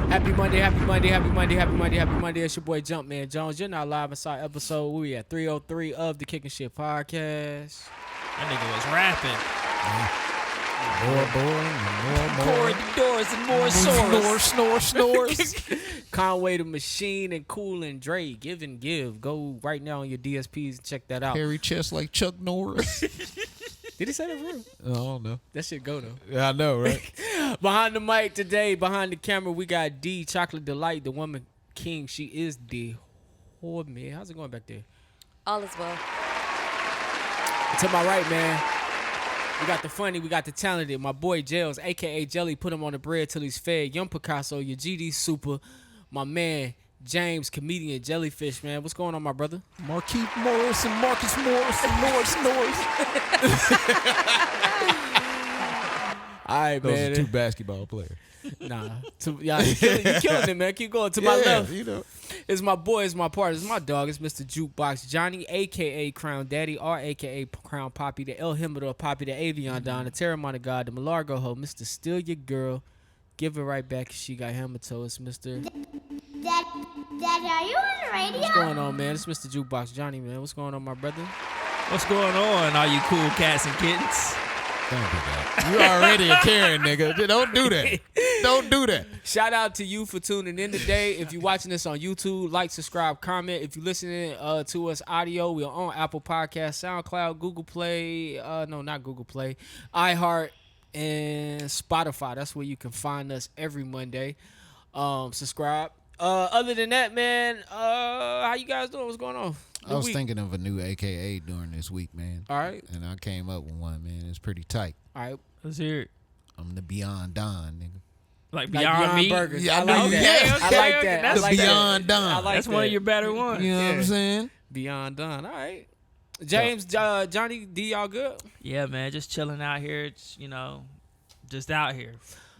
Happy Monday, happy Monday, happy Monday, happy Monday, happy Monday. It's your boy Jumpman Jones. You're now live inside episode, where we at 303 of the Kicking Shit Podcast. That nigga was rapping. More. Corridors and more snores. Conway the Machine and Cool and Dre. Give and Give. Go right now on your DSPs and check that out. Hairy chest like Chuck Norris. Did he say that for real? I don't know. That shit go though. Yeah, I know, right? Behind the mic today, behind the camera, we got D, Chocolate Delight, the woman king. She is the whore, man. How's it going back there? All is well. To my right, man, we got the funny, we got the talented. My boy Jails, a.k.a. Jelly, put him on the bread till he's fed. Young Picasso, your GD Super. My man, James, comedian Jellyfish, man. What's going on, my brother? Marquise Morris and Marcus Morris and Norris. All right, Those man. are two basketball players. Nah. Y'all, you killing it, man. Keep going. To my left, you know. it's my boy, it's my partner, it's my dog. It's Mr. Jukebox Johnny, a.k.a. Crown Daddy, or a.k.a. Crown Poppy, the El Himador Poppy, the Avion Don, the Terramana God, the Malargo Ho, Mr. Still Your Girl. Give it right back. She got hematos, Mr. Dad, are you on the radio? What's going on, man? It's Mr. Jukebox Johnny, man. What's going on, my brother? What's going on, all you cool cats and kittens? Don't do that. You already a Karen, nigga. Don't do that. Don't do that. Shout out to you for tuning in today. If you're watching this on YouTube, like, subscribe, comment. If you're listening to us audio, we're on Apple Podcasts, SoundCloud, Google Play. No, not Google Play. iHeart and Spotify. That's where you can find us every Monday. Subscribe. Other than that, man, how you guys doing? What's going on? I was thinking of a new AKA during this week, man. All right. And I came up with one, man. It's pretty tight. All right. Let's hear it. I'm the Beyond Don, nigga. Like Beyond Meat? Burgers. Yeah, I like okay, that. okay, I like okay. that. That's I like Beyond that. Don. I like That's that. one of your better ones. You know what I'm saying? Beyond done. All right. James, Johnny, D, y'all good? Yeah, man, just chilling out here. It's, just out here.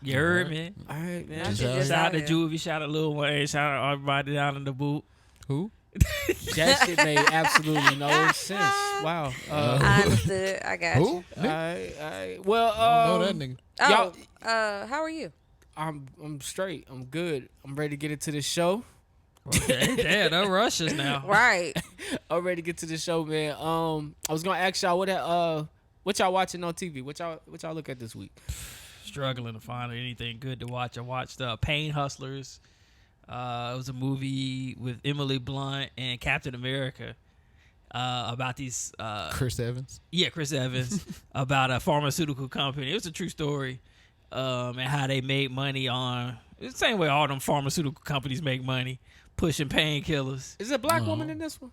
You heard me? All right, man. Just Shout out to here. Juvie, shout out to Lil Wayne, shout out everybody down in the boot. Who? That shit made absolutely no sense. Wow. I understood. I got Who? you. All right. Well, I don't know that nigga. y'all, How are you? I'm straight. I'm good. I'm ready to get into the show. Okay, damn, no rushes now. Right. I'm ready to get to the show, man. I was gonna ask y'all what y'all watching on TV? What y'all look at this week? Struggling to find anything good to watch. I watched Pain Hustlers. It was a movie with Emily Blunt and Captain America about these Chris Evans. Yeah, Chris Evans about a pharmaceutical company. It was a true story, and how they made money on the same way all them pharmaceutical companies make money, pushing painkillers. Is it a black woman in this one?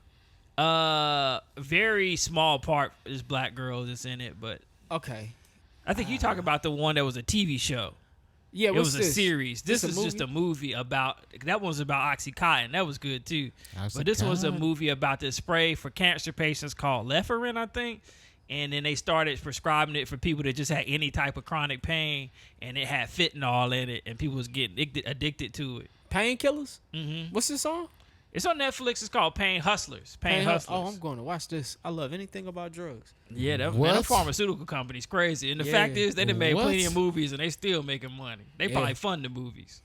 Very small part is black girl that's in it, but Okay. I think you talk about the one that was a TV show. Yeah, It what's was a this? series. This This is a just a movie about that one was about OxyContin. That was good too. But this was a OxyContin. movie about this spray for cancer patients called Leferin, I think. And then they started prescribing it for people that just had any type of chronic pain, and it had fentanyl in it, and people was getting addicted to it. Painkillers? Mm-hmm. What's this song? It's on Netflix. It's called Pain Hustlers. Pain Hustlers. Oh, I'm going to watch this. I love anything about drugs. Yeah, that What? pharmaceutical company's crazy. And the Yeah. fact is, they done made What? plenty of movies, and they still making money. They Yeah. probably fund the movies.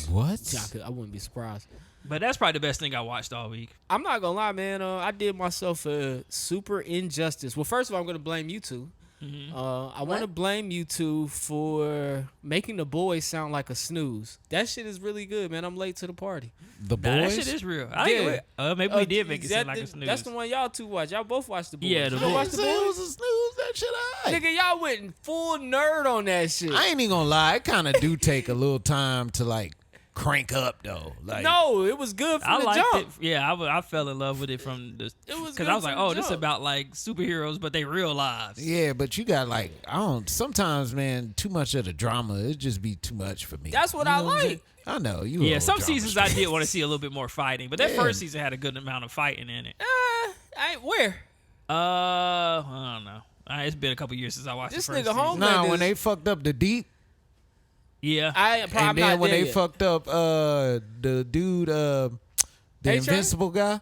What? I wouldn't be surprised. But that's probably the best thing I watched all week. I'm not gonna lie, man. I did myself a super injustice. Well, first of all, I'm gonna blame you two. Mm-hmm. I want to blame you two for making The Boys sound like a snooze. That shit is really good, man. I'm late to the party. The Nah, that Boys? shit is real. Yeah. Maybe we did make it seem like a That's snooze. the one y'all two watch. Y'all both watch The Boys. Yeah, The You don't watch Boys. The It Boys? was a snooze. That shit alright. Nigga, y'all went full nerd on that shit. I ain't even gonna lie. It kind of do take a little time to like crank up though. Like No, it was good from I the liked jump. it. Yeah, I fell in love with it from the. It was because good I was from like, the oh, this is jump. about like superheroes, but they real lives. Yeah, but you got like sometimes, man, too much of the drama. It just be too much for me. That's what You I know I'm like. saying? I know you. Yeah, a some drama seasons I streak. did want to see a little bit more fighting, but that Yeah. first season had a good amount of fighting in it. Where? I don't know. It's been a couple years since I watched This the first nigga season. home- Nah, Man, when this- they fucked up the deep, Yeah, I'm and then not when there they yet. fucked up the dude, the A-Train? Invincible guy.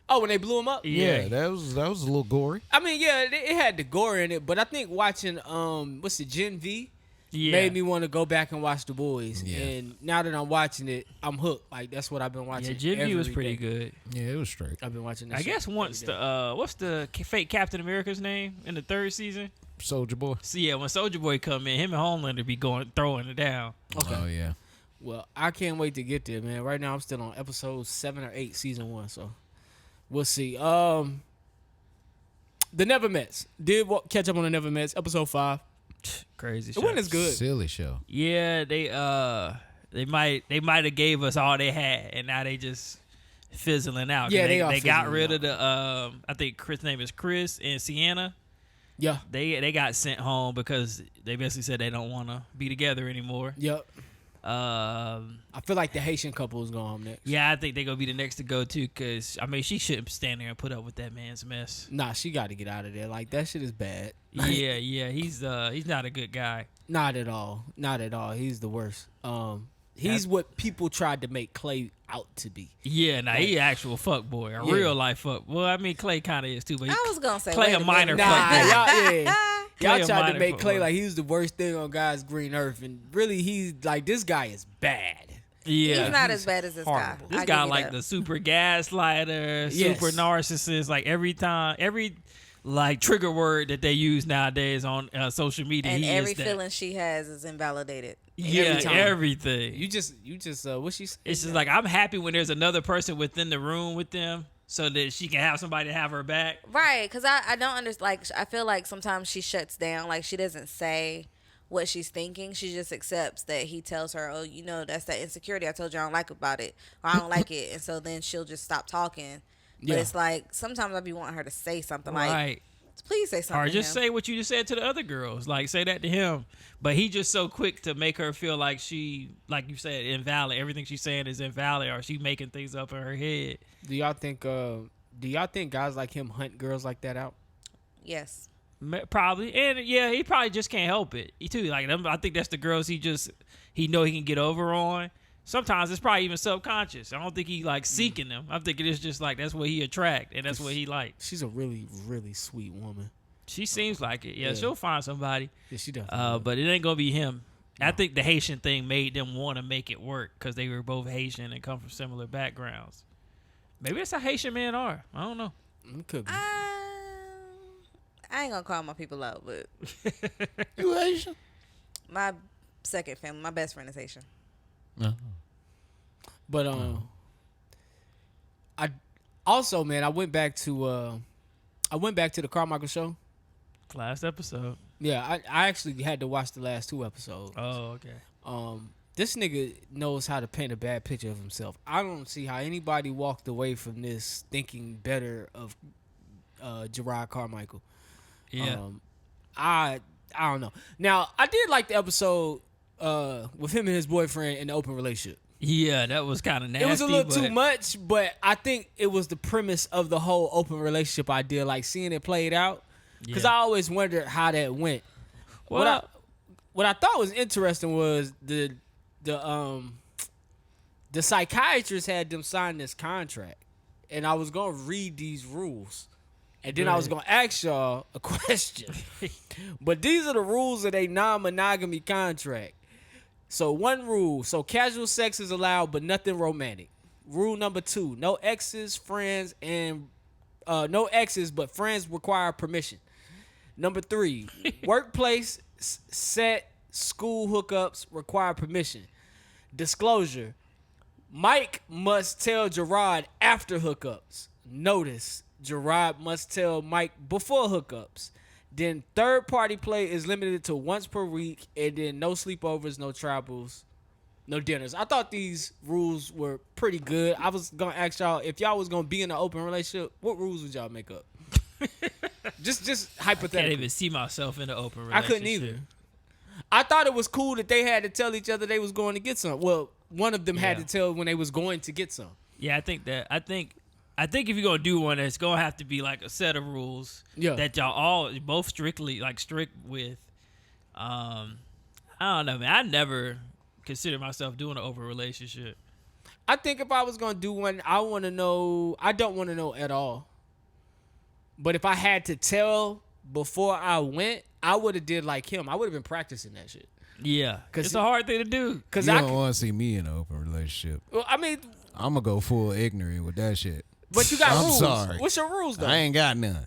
Oh, when they blew him up? Yeah, that was a little gory. I mean, yeah, it had the gore in it, but I think watching what's it, Gen V? made me want to go back and watch The Boys. Yeah. And now that I'm watching it, I'm hooked. Like that's what I've been watching. Yeah, Jimmy was every pretty day. good. Yeah, it was straight. I've been watching that I shit guess once every day. the what's the fake Captain America's name in the 3rd season? Soldier Boy. So yeah, when Soldier Boy come in, him and Homelander be throwing it down. Okay. Oh yeah. Well, I can't wait to get there, man. Right now I'm still on episode 7 or 8, season 1, so we'll see. The Nevermets. Did catch up on the Nevermets, episode 5. Crazy It shit. wasn't as good. Silly show. Yeah, they might have gave us all they had, and now they just fizzling out. Yeah, they are they got fizzling rid out. of the I think Chris' name is Chris and Sienna. Yeah. They got sent home because they basically said they don't want to be together anymore. Yep. I feel like the Haitian couple is going home next. Yeah, I think they're gonna be the next to go too. Cause I mean, she shouldn't stand there and put up with that man's mess. Nah, she got to get out of there. Like that shit is bad. Yeah, he's not a good guy. Not at all. Not at all. He's the worst. He's what people tried to make Clay out to be. Yeah, nah, he actual fuck boy, a Yeah. real life fuck. Well, I mean, Clay kind of is too, but I was gonna say Clay wait a minor minute. fuck boy. Y'all Clay a tried to minor make fuck Clay boy. like he was the worst thing on God's green earth, and really he's like this guy is bad. Yeah, He's not as bad as this horrible. guy. this I guy give you like that. the super gaslighter, Yes. super narcissist. Like every like trigger word that they use nowadays on social media, and he every is that. feeling she has is invalidated. Yeah, every time. everything. You just what she said? It's just like I'm happy when there's another person within the room with them, so that she can have somebody to have her back. Right, because I don't understand. Like, I feel like sometimes she shuts down. Like, she doesn't say what she's thinking. She just accepts that he tells her, oh, you know, that's that insecurity I told you I don't like about it. Or I don't like it. And so then she'll just stop talking. But Yeah. it's like, sometimes I be wanting her to say something like, Right. please say something Or to just him. say what you just said to the other girls. Like, say that to him. But he just so quick to make her feel like she, like you said, invalid. Everything she's saying is invalid, or she making things up in her head. Do y'all think guys like him hunt girls like that out? Yes. Probably. And, yeah, he probably just can't help it. He, too. Like, I think that's the girls he know he can get over on. Sometimes it's probably even subconscious. I don't think he, like, seeking them. I'm thinking it's just, like, that's what he attract, and that's what he like. She's a really, really sweet woman. She seems like it. Yeah, Yeah. she'll find somebody. Yeah, she does. But it ain't gonna be him. I think the Haitian thing made them want to make it work because they were both Haitian and come from similar backgrounds. Maybe that's how Haitian men are. I don't know. It could be. I ain't gonna call my people out, but You Asian? my second family, my best friend is Haitian. No. But I also, man, I went back to the Carmichael Show. Last episode. Yeah, I actually had to watch the last 2 episodes. Oh, okay. This nigga knows how to paint a bad picture of himself. I don't see how anybody walked away from this thinking better of Gerard Carmichael. Yeah. I don't know. Now, I did like the episode with him and his boyfriend in the open relationship. Yeah, that was kind of nasty. It was a little too but- much, but I think it was the premise of the whole open relationship idea, like seeing it played out. Because Yeah. I always wondered how that went. Well, What I thought was interesting was the psychiatrist had them sign this contract, and I was gonna read these rules, and then I was gonna ask y'all a question. But these are the rules of a non-monogamy contract. So one rule: so casual sex is allowed, but nothing romantic. Rule number 2: no exes, friends, and no exes, but friends require permission. Number 3: workplace, set, school hookups require permission. Disclosure: Mike must tell Gerard after hookups. Notice: Gerard must tell Mike before hookups. Then third-party play is limited to once per week, and then no sleepovers, no travels, no dinners. I thought these rules were pretty good. I was gonna ask y'all if y'all was gonna be in an open relationship, what rules would y'all make up? just can't hypothetically. even see myself in an open I relationship. couldn't either. I thought it was cool that they had to tell each other they was going to get some. Well, one of them had Yeah. to tell when they was going to get some. Yeah, I think if you're gonna do one, it's gonna have to be like a set of rules Yeah. that y'all all both strictly like strict with. I don't know, man. I never consider myself doing an open relationship. I think if I was going to do one, I want to know. I don't want to know at all. But if I had to tell before I went, I would have did like him. I would have been practicing that shit. Yeah, 'Cause it's a hard thing to do. Cause You I, don't want to see me in an open relationship. well, I mean, I'm gonna go full ignorant with that shit. but you got I'm rules. sorry. What's your rules though? I ain't got none.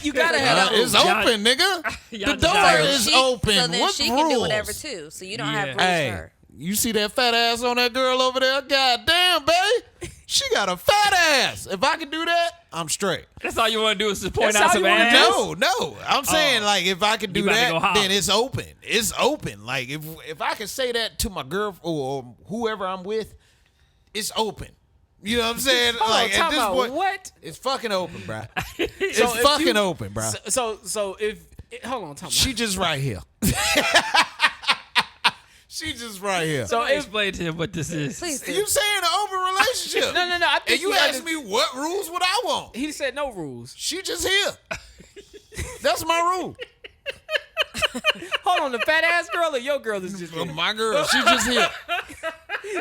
You gotta have It's rules. open, nigga. Y'all The door deny is She- open. So then What she rules? can do whatever too. So you don't have rules Hey, for her. you see that fat ass on that girl over there? God damn, babe. She got a fat ass. If I can do that, I'm straight. That's all you want to do is just point That's out all some you wanna ass. do? No. I'm saying like if I can do You about to that, go holler. then it's open. It's open. Like if I can say that to my girl or whoever I'm with, it's open. You know what I'm saying? Hold on, like at talk this about point, what? it's fucking open, bro. It's So if fucking you- open, bro. So if hold on, talk about. She just right here. She just right here. So So if explain to him what this is. Please do. You saying an open relationship? no, I think And you he asked me what rules would I want? He said no rules. She just here. That's my rule. Hold on, the fat ass girl or your girl is just Well, here? my girl, she just here.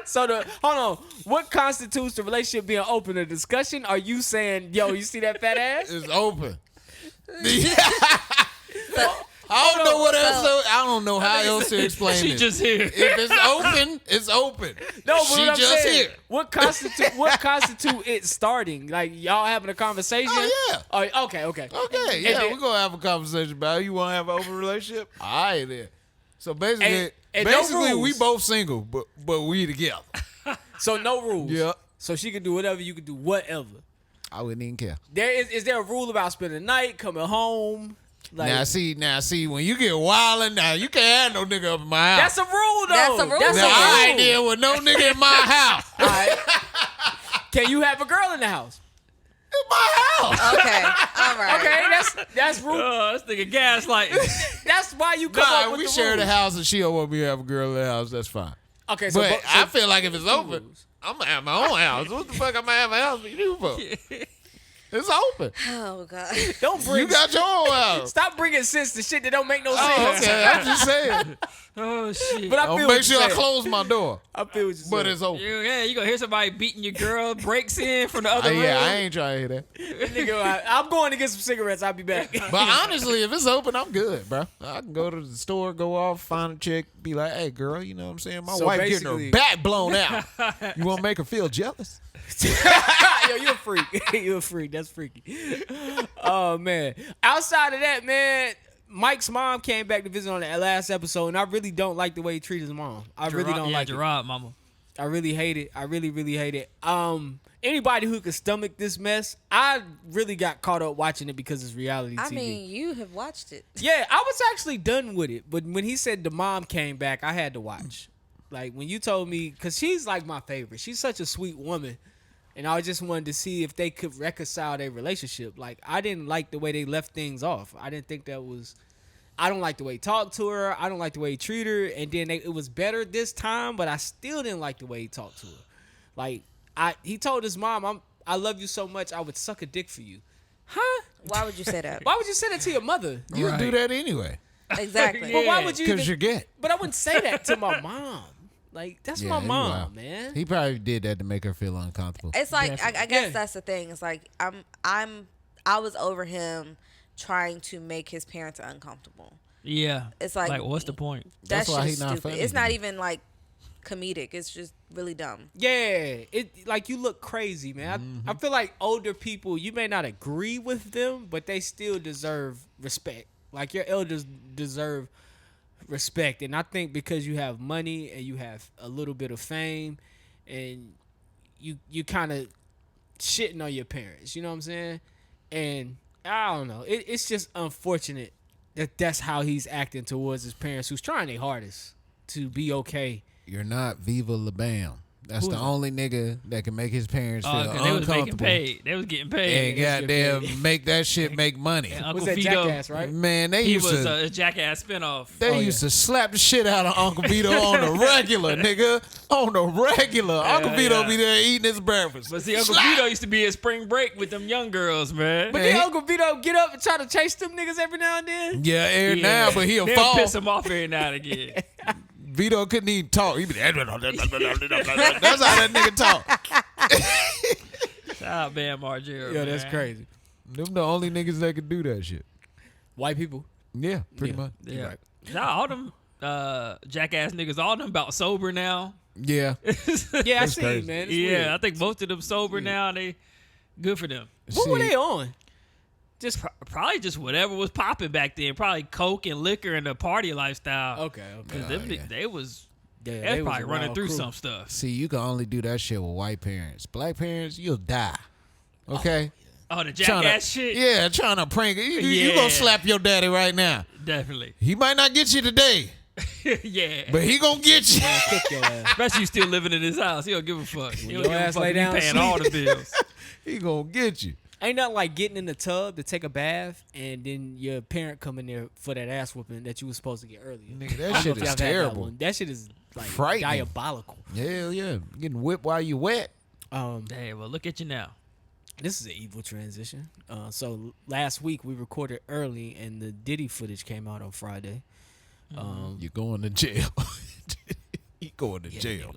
So hold on, what constitutes the relationship being open? A discussion? Are you saying, yo, you see that fat ass? It's open. I don't know what else. I don't know how else to explain She it. just here. If it's open, it's open. No, but she what I'm just saying, here. what constitute it starting? Like y'all having a conversation? Oh, yeah. Oh, okay. Okay, And yeah, then- we're gonna have a conversation about it. You want to have an open relationship? All right, then. So basically, And no basically, we rules. both single, but we together. So no rules. Yeah. So she can do whatever, you can do whatever. I wouldn't even care. Is there a rule about spending the night, coming home? Like Now see, when you get wildin', now you can't have no nigga up in my house. that's a rule though. That's a rule. That's now, I ain't rule. deal with no nigga in my house. All right. Can you have a girl in the house? In my house. Okay. All right. Okay, that's rule. Oh, this nigga gaslighting. That's why you come up Nah, with we the share the rules. house and she don't want me to have a girl in the house. That's fine. Okay, so, But I feel like if it's open, rules. I'm gonna have my own house. What the fuck I'm gonna have a house for you for? It's open. Oh God. don't bring You got your own house. stop bringing sense to shit that don't make no Oh, sense. okay. I'm just saying. Oh shit. But I I'll feel make what sure you're I saying. close my door. I feel what you're But saying. it's open. Yeah, you gonna hear somebody beating your girl, breaks in from the other room. Yeah, I ain't trying to hear that. Nigga, I'm going to get some cigarettes. I'll be back. But honestly, if it's open, I'm good, bro. I can go to the store, go off, find a chick, be like, hey, girl, you know what I'm saying? My So wife getting basically- her back blown out. You want to make her feel jealous? Yo, you a freak. You a freak. That's freaky. Oh man. Outside of that, man, Mike's mom came back to visit on the last episode, and I really don't like the way he treated his mom. I really don't like it. Gerard, mama. I really hate it. I really, really hate it. Anybody who could stomach this mess, I really got caught up watching it because it's reality TV. I mean, you have watched it. Yeah, I was actually done with it. But when he said the mom came back, I had to watch. Like, when you told me, because she's like my favorite. She's such a sweet woman. And I just wanted to see if they could reconcile their relationship. Like, I didn't like the way they left things off. I didn't think that was... I don't like the way he talked to her. I don't like the way he treated her. And then it was better this time, but I still didn't like the way he talked to her. Like, he told his mom, I love you so much, I would suck a dick for you. Huh? Why would you say that? Why would you say that to your mother? You would do that anyway. Exactly. But why would you Because even... you're gay. But I wouldn't say that to my mom. Like, that's my he mom, wild. man. He probably did that to make her feel uncomfortable. It's like I guess Yeah. that's the thing. It's like I was over him trying to make his parents uncomfortable. Yeah. It's like what's the point? That's That why shit he is not stupid. funny It's to not me. even like comedic. It's just really dumb. Yeah, it like you look crazy, man. Mm-hmm. I feel like older people, you may not agree with them, but they still deserve respect. Like your elders deserve respect, and I think because you have money and you have a little bit of fame, and you kind of shitting on your parents. You know what I'm saying? And I don't know. It's just unfortunate that that's how he's acting towards his parents, who's trying their hardest to be okay. You're not Viva La Bam. That's Who's the that? only nigga that can make his parents feel 'Cause they was making uncomfortable. paid. They was getting paid. And goddamn make that shit make money. And Uncle Was that Vito, Jackass, right? Man, they He used was to a Jackass spinoff. they used to slap the shit out of Uncle Vito on the regular, nigga. On the regular. Uncle Vito yeah. be there eating his breakfast. But see, Uncle Slap! Vito used to be at spring break with them young girls, man. But Man, then he- Uncle Vito get up and try to chase them niggas every now and then. Yeah, every now, but he'll They'll fall. piss him off every now and again. Vito couldn't even talk. He be that's how that nigga talk. Shout out Bam Margera. Yeah, that's man. crazy. Them the only niggas that could do that shit. White people. Yeah, pretty Yeah. much. Yeah. Right. Nah, all them jackass niggas, all of them about sober now. Yeah. Yeah, I see, crazy. man. It's Yeah, weird. I think most of them sober now. They good for them. What were they on? Just Probably just whatever was popping back then. Probably coke and liquor and the party lifestyle. okay. Cause them, they was Yeah, they was probably a running wild through crew. some stuff. See, you can only do that shit with white parents. Black parents, you'll die. Okay? Oh, the jackass shit. Yeah, trying to prank you. You Yeah. gonna slap your daddy right now. Definitely. He might not get you today, Yeah. but he gonna get you. Kick your ass. Especially you still living in his house. He don't give a fuck. He don't your give a ass fuck. lay He down paying and all the bills. He gonna get you. Ain't nothing like getting in the tub to take a bath and then your parent come in there for that ass whooping that you was supposed to get earlier. Nigga, I that don't know shit if y'all is had that terrible. one. That shit is like Frightening. diabolical. Hell yeah. Getting whipped while you wet. Hey, well, look at you now. This is an evil transition. So last week we recorded early and the Diddy footage came out on Friday. You're going to jail. You going to jail.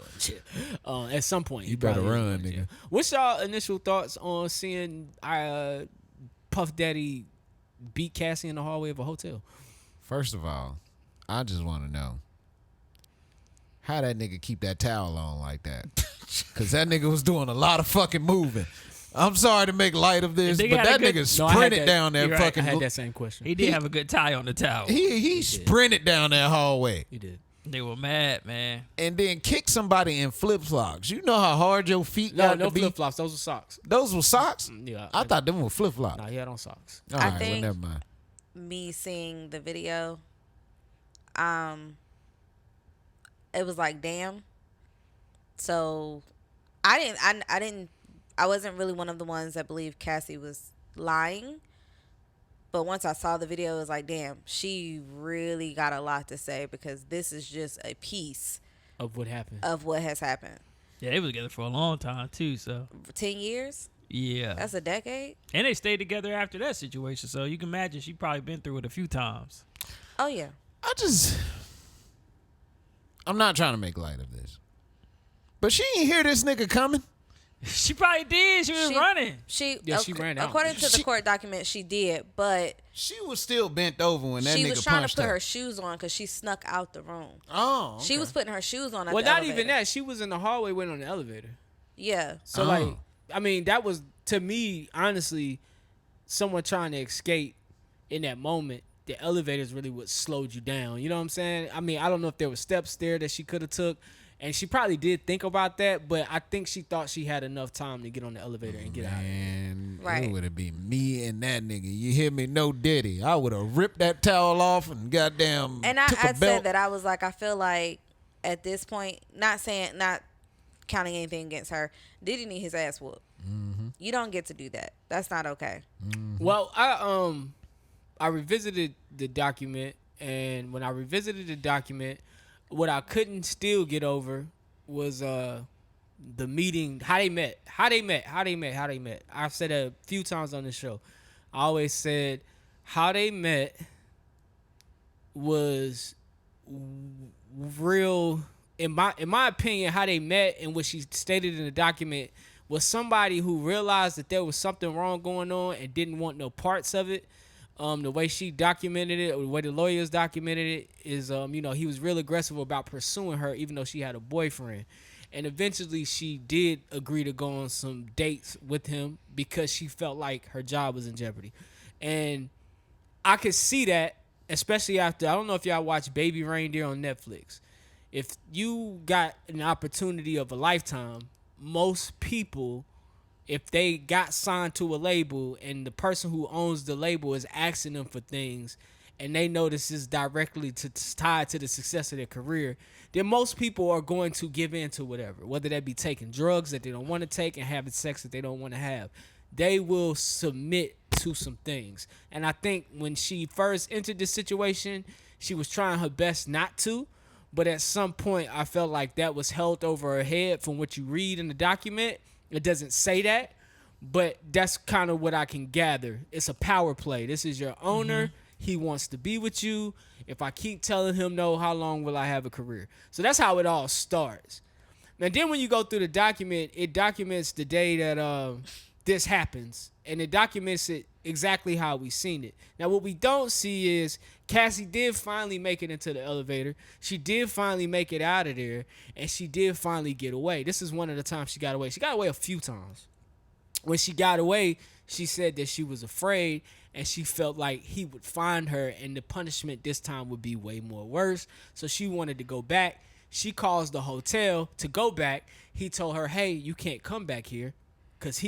At some point, You better probably is run, going to nigga. jail. What's y'all initial thoughts on seeing Puff Daddy beat Cassie in the hallway of a hotel? First of all, I just want to know how that nigga keep that towel on like that. Because that nigga was doing a lot of fucking moving. I'm sorry to make light of this, Nigga but had a that good- nigga No, I had sprinted that- down that you're right, fucking. I had that same question. He did have a good tie on the towel. He sprinted down that hallway He did. They were mad, man. and then kicked somebody in flip flops. You know how hard your feet No, got no to be. flip flops. Those were socks. Those were socks. Yeah, I thought them were flip flops. No, he had on socks. All I right, think- well, never mind. Me seeing the video, it was like, damn. So I wasn't really one of the ones that believed Cassie was lying. But once I saw the video, it was like, damn, she really got a lot to say because this is just a piece Of what happened. of what has happened. Yeah, they was together for a long time too. So For 10 years? yeah, That's a decade? and they stayed together after that situation. So you can imagine she probably been through it a few times. Oh, yeah. I'm not trying to make light of this, but she ain't hear this nigga coming. She probably did. She was running. She ran out. According to the court document, she did, but She was still bent over when that she nigga was trying to punched put her. her shoes on because she snuck out the room. Oh, She was putting her shoes on. At Well, the not elevator. even that. She was in the hallway waiting on the elevator. Yeah. So, Oh. like, I mean, that was, to me, honestly, someone trying to escape in that moment. The elevator is really what slowed you down. You know what I'm saying? I mean, I don't know if there were steps there that she could have took. And she probably did think about that, but I think she thought she had enough time to get on the elevator and get out of there. And Right. it would have been me and that nigga. You hear me? No Diddy. I would have ripped that towel off and goddamn And took a I belt. said that I was like, I feel like at this point, not counting anything against her, Diddy need his ass whooped. Mm-hmm. You don't get to do that. That's not okay. Well, I revisited the document, and when I revisited the document, what I couldn't still get over was the meeting, how they met. I've said it a few times on the show. I always said how they met was real. In my opinion, how they met and what she stated in the document was somebody who realized that there was something wrong going on and didn't want no parts of it. The way she documented it, or the way the lawyers documented it, is he was real aggressive about pursuing her, even though she had a boyfriend. And eventually, she did agree to go on some dates with him because she felt like her job was in jeopardy. And I could see that, especially after, I don't know if y'all watch Baby Reindeer on Netflix. If you got an opportunity of a lifetime, most people, if they got signed to a label and the person who owns the label is asking them for things and they know this is directly tied to the success of their career, then most people are going to give in to whatever, whether that be taking drugs that they don't want to take and having sex that they don't want to have. They will submit to some things. And I think when she first entered this situation, she was trying her best not to. But at some point, I felt like that was held over her head from what you read in the document. It doesn't say that, but that's kind of what I can gather. It's a power play. This is your owner. He wants to be with you. If I keep telling him no, how long will I have a career? So that's how it all starts. And then when you go through the document, it documents the day that this happens, and it documents it exactly how we seen it. Now, what we don't see is Cassie did finally make it into the elevator. She did finally make it out of there, and she did finally get away. This is one of the times she got away. She got away a few times. When she got away, she said that she was afraid, and she felt like he would find her, and the punishment this time would be way more worse. So she wanted to go back. She calls the hotel to go back. He told her, hey, you can't come back here, because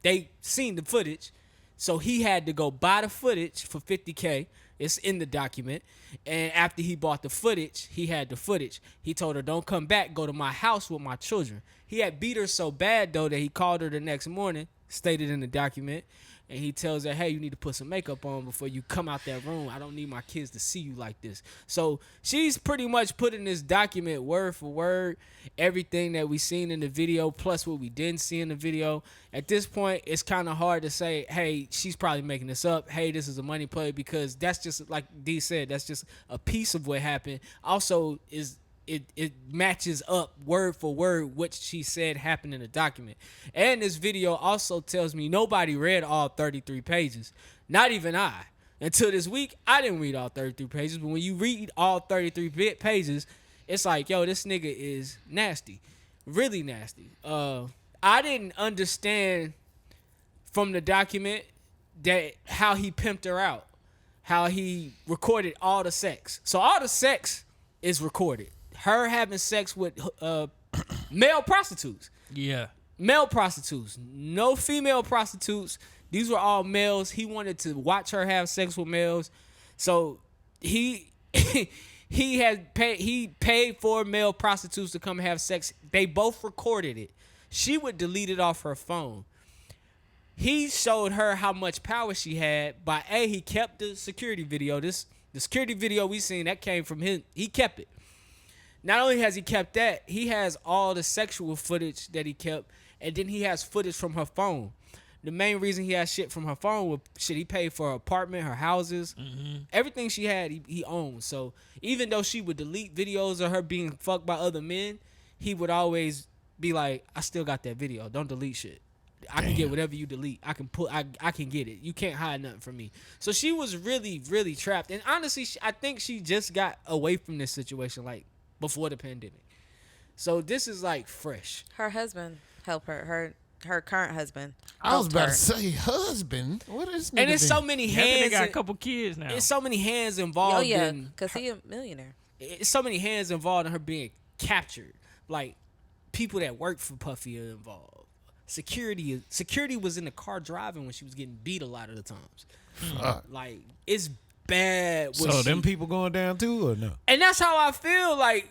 they seen the footage. So he had to go buy the footage for $50K. It's in the document. And after he bought the footage, he had the footage. He told her, don't come back. Go to my house with my children. He had beat her so bad, though, that he called her the next morning, stated in the document. And he tells her, hey, you need to put some makeup on before you come out that room. I don't need my kids to see you like this. So she's pretty much put in this document word for word everything that we seen in the video plus what we didn't see in the video. At this point, it's kind of hard to say, hey, she's probably making this up. Hey, this is a money play, because that's just, like D said, that's just a piece of what happened. Also, it matches up word for word what she said happened in the document. And this video also tells me nobody read all 33 pages. Not even I. Until this week, I didn't read all 33 pages. But when you read all 33 pages, it's like, yo, this nigga is nasty. Really nasty. I didn't understand from the document that how he pimped her out. How he recorded all the sex. So all the sex is recorded. Her having sex with male prostitutes. Yeah. Male prostitutes. No female prostitutes. These were all males. He wanted to watch her have sex with males. So he paid for male prostitutes to come have sex. They both recorded it. She would delete it off her phone. He showed her how much power she had by he kept the security video. The security video we seen, that came from him. He kept it. Not only has he kept that, he has all the sexual footage that he kept, and then he has footage from her phone. The main reason he has shit from her phone was shit he paid for her apartment, her houses, everything she had, he owned. So even though she would delete videos of her being fucked by other men, he would always be like, I still got that video. Don't delete shit. I can get whatever you delete. I can get it. You can't hide nothing from me. So she was really, really trapped. And honestly, I think she just got away from this situation, like, before the pandemic. So this is like fresh. Her husband helped her. Her current husband. I was helped about her. to say husband. What is? And it's so many hands. They got a couple kids now. It's so many hands involved. Oh yeah, in because he a millionaire. It's so many hands involved in her being captured. Like people that work for Puffy are involved. Security was in the car driving when she was getting beat a lot of the times. Like it's bad. So them people going down too or no? And that's how I feel. Like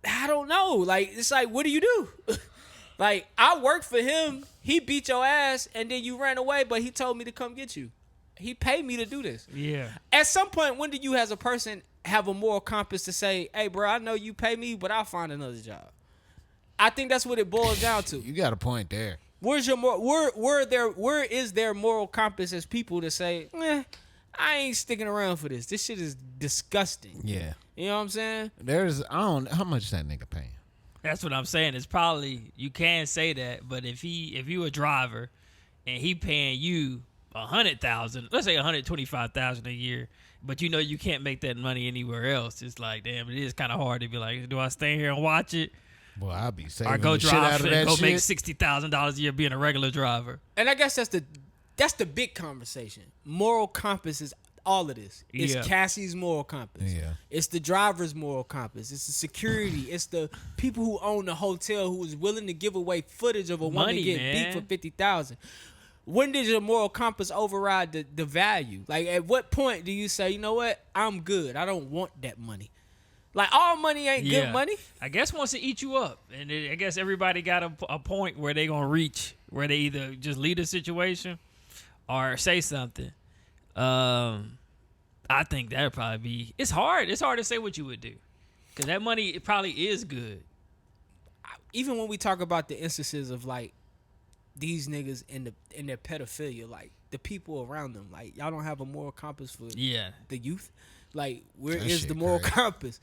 I don't know. Like it's like, what do you do? Like I worked for him. He beat your ass, and then you ran away. But he told me to come get you. He paid me to do this. Yeah. At some point, when do you, as a person, have a moral compass to say, "Hey, bro, I know you pay me, but I'll find another job." I think that's what it boils down to. You got a point there. Where's your where is their moral compass as people to say, I ain't sticking around for this. This shit is disgusting. Yeah. You know what I'm saying? How much that nigga paying? That's what I'm saying. It's probably, you can say that, but if you a driver and he paying you $100,000, let's say $125,000 a year, but you know you can't make that money anywhere else. It's like, damn, it is kind of hard to be like, do I stay here and watch it? Boy, I'll be saving Or go the shit out drive of and that go shit. make $60,000 a year being a regular driver. And I guess that's the big conversation. Moral compass is all of this. It's Yeah. Cassie's moral compass. Yeah. It's the driver's moral compass. It's the security. It's the people who own the hotel who is willing to give away footage of a woman Money, getting man. beat for $50,000. When did your moral compass override the value? Like, at what point do you say, you know what, I'm good. I don't want that money. Like, all money ain't good money. I guess once it eats you up, and I guess everybody got a point where they gonna reach, where they either just leave the situation or say something. I think that'd probably be. It's hard. It's hard to say what you would do, because that money, it probably is good. Even when we talk about the instances of like these niggas in their pedophilia, like the people around them, like y'all don't have a moral compass for the youth. Like, where That is shit the moral crazy. compass?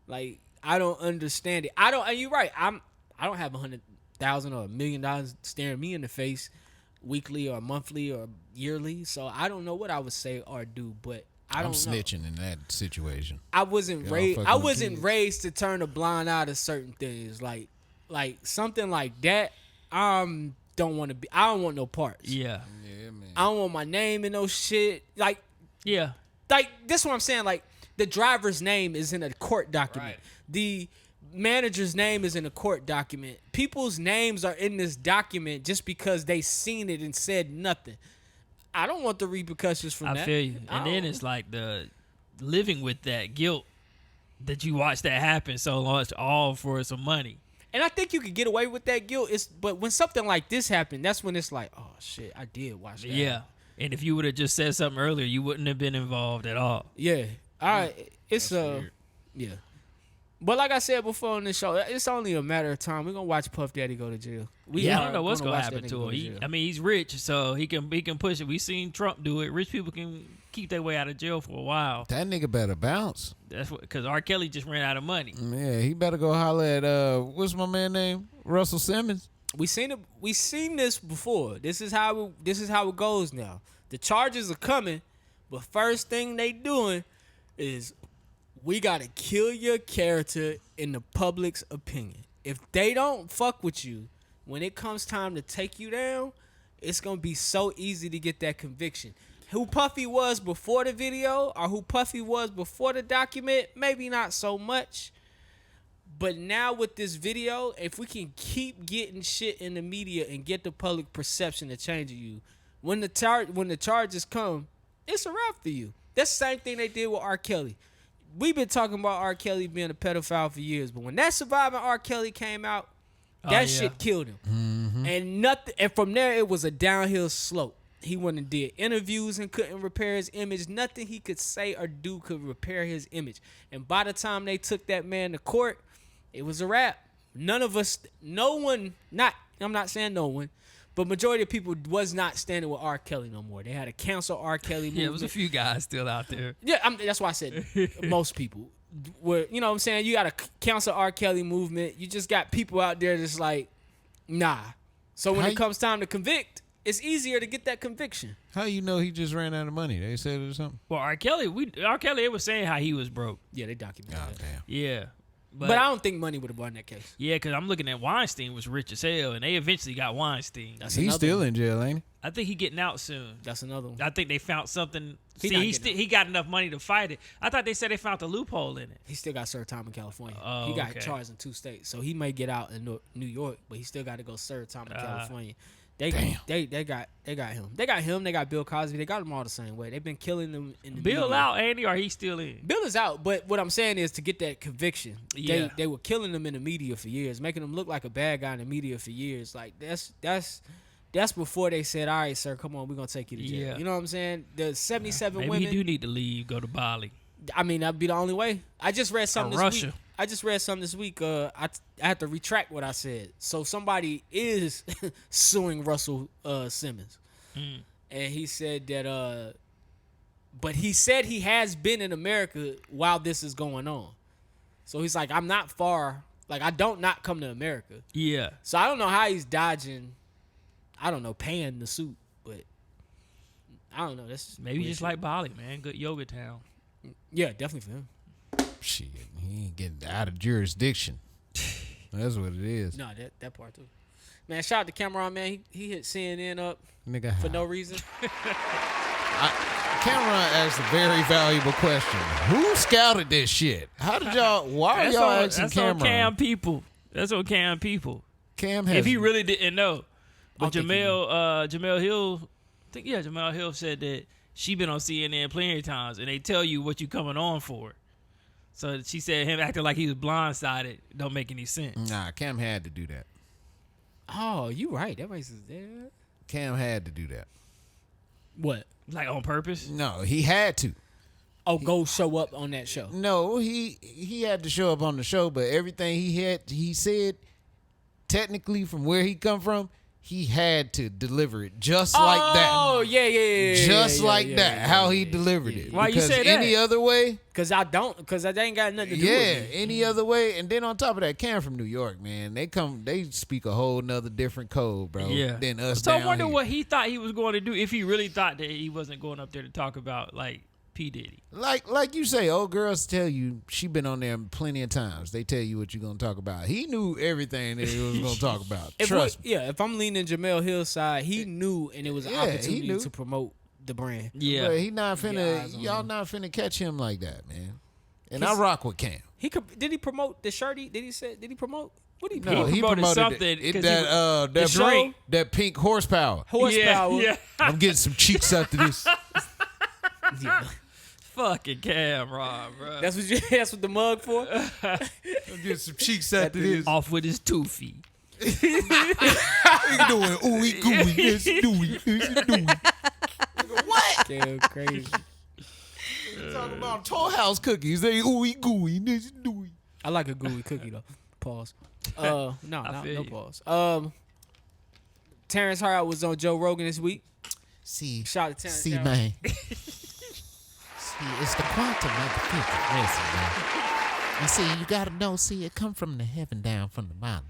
Like, I don't understand it. And you're right. I don't have $100,000 or $1 million staring me in the face. weekly or monthly or yearly. So I don't know what I would say or do, but I don't know. I'm snitching in that situation. I wasn't Y'all raised. fucking I with wasn't kids. raised to turn a blind eye to certain things, like something like that. Don't want to be. I don't want no parts. Yeah. Yeah, man. I don't want my name in no shit. Like Yeah. this is what I'm saying. Like the driver's name is in a court document. Right. The manager's name is in a court document. People's names are in this document just because they seen it and said nothing. I don't want the repercussions from that. I feel you. I And then don't- it's like the living with that guilt that you watch that happen so much, all for some money. And I think you could get away with that guilt. But when something like this happened, that's when it's like, oh shit, I did watch that. Yeah. And if you would have just said something earlier, you wouldn't have been involved at all. Yeah. All right. It's weird. yeah. But like I said before on this show, it's only a matter of time. We're gonna watch Puff Daddy go to jail. I don't know what's gonna gonna watch happen that to nigga him. go jail. I mean, he's rich, so he can push it. We seen Trump do it. Rich people can keep their way out of jail for a while. That nigga better bounce. That's what, because R. Kelly just ran out of money. Yeah, he better go holler at what's my man name? Russell Simmons. We seen it. We seen this before. This is how it goes now. The charges are coming, but first thing they doing is we gotta kill your character in the public's opinion. If they don't fuck with you when it comes time to take you down, it's gonna be so easy to get that conviction. Who Puffy was before the video or who Puffy was before the document, maybe not so much. But now with this video, if we can keep getting shit in the media and get the public perception to change you, when the charges come, it's a wrap for you. That's the same thing they did with R. Kelly. We've been talking about R. Kelly being a pedophile for years, but when that Surviving R. Kelly came out, that shit killed him. And from there it was a downhill slope. He went and did interviews and couldn't repair his image. Nothing he could say or do could repair his image. And by the time they took that man to court, it was a wrap. I'm not saying no one, but majority of people was not standing with R. Kelly no more. They had to cancel R. Kelly movement. Yeah, it was a few guys still out there. Yeah, that's why I said most people. Were, you know what I'm saying? You got a cancel R. Kelly movement. You just got people out there that's like, nah. So when it comes time to convict, it's easier to get that conviction. How you know he just ran out of money? They said it or something. Well, R. Kelly, they was saying how he was broke. Yeah, they documented Oh that. damn. Yeah. But I don't think money would have won that case. Yeah, because I'm looking at Weinstein was rich as hell, and they eventually got Weinstein. That's He's another still one. in jail, ain't he? I think he getting out soon. That's another one. I think they found something. He not See, getting out. he got enough money to fight it. I thought they said they found the loophole in it. He still got served time in California. Oh, he got okay. charged in 2 states, so he may get out in New York, but he still got to go serve time in California. They got him. They got him. They got Bill Cosby. They got them all the same way. They've been killing them in the Bill media. out, Andy, or he still in? Bill is out, but what I'm saying is to get that conviction. Yeah. They were killing him in the media for years, making him look like a bad guy in the media for years. Like that's before they said, "All right, sir, come on, we're gonna take you to jail." Yeah. You know what I'm saying? The 77 Maybe women. he do need to leave, go to Bali. I mean, that'd be the only way. I just read something this Russia. week. I just read something this week. I had to retract what I said. So somebody is suing Russell Simmons, and he said that. But he said he has been in America while this is going on. So he's like, I'm not far. Like I don't not come to America. Yeah. So I don't know how he's dodging. I don't know, paying the suit, but I don't know. That's Maybe weird just shit. like Bali, man. Good yoga town. Yeah, definitely for him. Shit, he ain't getting out of jurisdiction. That's what it is. No, that part too. Man, shout out to Cameron, man. He hit CNN up Nigga, for no reason. Cameron asked a very valuable question. Who scouted this shit? How did y'all? Why are y'all asking that's Cameron? on Cam people. That's on Cam people. Cam has. If he really didn't know. But I don't think he Jamel Hill, Jamel Hill said that she been on CNN plenty of times, and they tell you what you coming on for. So she said him acting like he was blindsided don't make any sense. Nah, Cam had to do that. Oh, you right. That makes sense. Cam had to do that. What? Like on purpose. No, he had to. Oh, go show up on that show. No, he had to show up on the show, but everything he said, technically from where he come from, he had to deliver it just like that. Oh, yeah. Just like that, how he delivered it. Why you Because say that? any other way, Because I ain't got nothing to do with it. any other way. And then on top of that, Cam from New York, man, they speak a whole nother different code, bro, than us So down I wonder here. what he thought he was going to do if he really thought that he wasn't going up there to talk about like P. Diddy. Like you say, old girls tell you she been on there plenty of times. They tell you what you're gonna talk about. He knew everything that he was gonna talk about. Trust me. Yeah, if I'm leaning Jamel Hill's side, he knew, and it was an Yeah, he opportunity knew. to promote the brand. Yeah. But he not Get finna. eyes on Y'all him. not finna catch him like that, man. And I rock with Cam. Did he promote the shirty? Did he promote? What did he No, promote? He promoted something It, 'cause that the show? that pink horsepower. Horsepower. Yeah. I'm getting some cheeks after this. Yeah. Fucking Cam Rob, bro. That's what the mug for. I'm getting some cheeks after this. Off with his 2 feet. He doing ooey gooey. Yes, dooey. Yes, dooey. What? Damn crazy. Talking about Toll House cookies. They ooey gooey. Yes, dooey. I like a gooey cookie though. Pause. No feel you. pause. Terrance Howard was on Joe Rogan this week. See, Shout out to Terrance. see, Howard. man. See, it's the quantum of the physics. Listen, man. You see, you gotta know. See, it come from the heaven down from the mountain.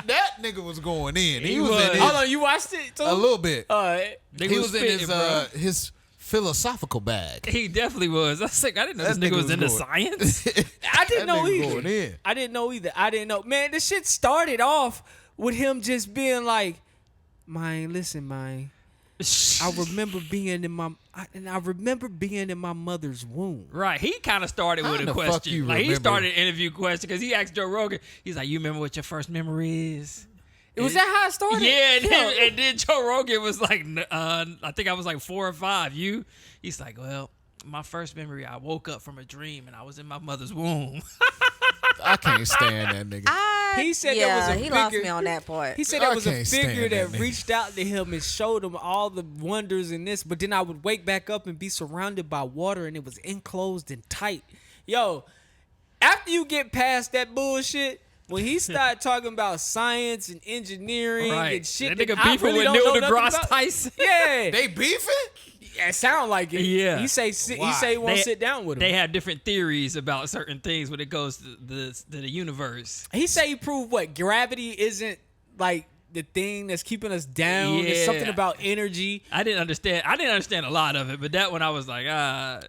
That nigga was going in. He was in Hold on, you watched it too? a little bit. Nigga He was in spitting, bro. his philosophical bag. He definitely was. I was like, I didn't know That this nigga nigga was was into going- science. I didn't That know nigga either. going in. I didn't know. Man, this shit started off with him just being like, "Man, listen, man. I remember being in my mother's womb." Right, he kind of started How with in a the fuck question. you Like he remember? started an interview question because he asked Joe Rogan. He's like, "You remember what your first memory is?" Was that how it started? Yeah, and then Joe Rogan was like, I think I was like 4 or 5. You? He's like, well, my first memory, I woke up from a dream and I was in my mother's womb. I can't stand that nigga. He said yeah, there was a he lost figure- me on that part. He said I there was a can't stand figure that that nigga. reached out to him and showed him all the wonders in this, but then I would wake back up and be surrounded by water and it was enclosed and tight. Yo, after you get past that bullshit, when he started talking about science and engineering Right. and shit, That nigga I beefing really with don't Neil know nothing deGrasse about- Tyson. Yeah, They beefing? it sound like it. Yeah. he say he won't sit down with him. They have different theories about certain things when it goes to the universe. He say he proved what gravity isn't like the thing that's keeping us down. It's something Yeah. about energy. I didn't understand a lot of it, but that one I was like,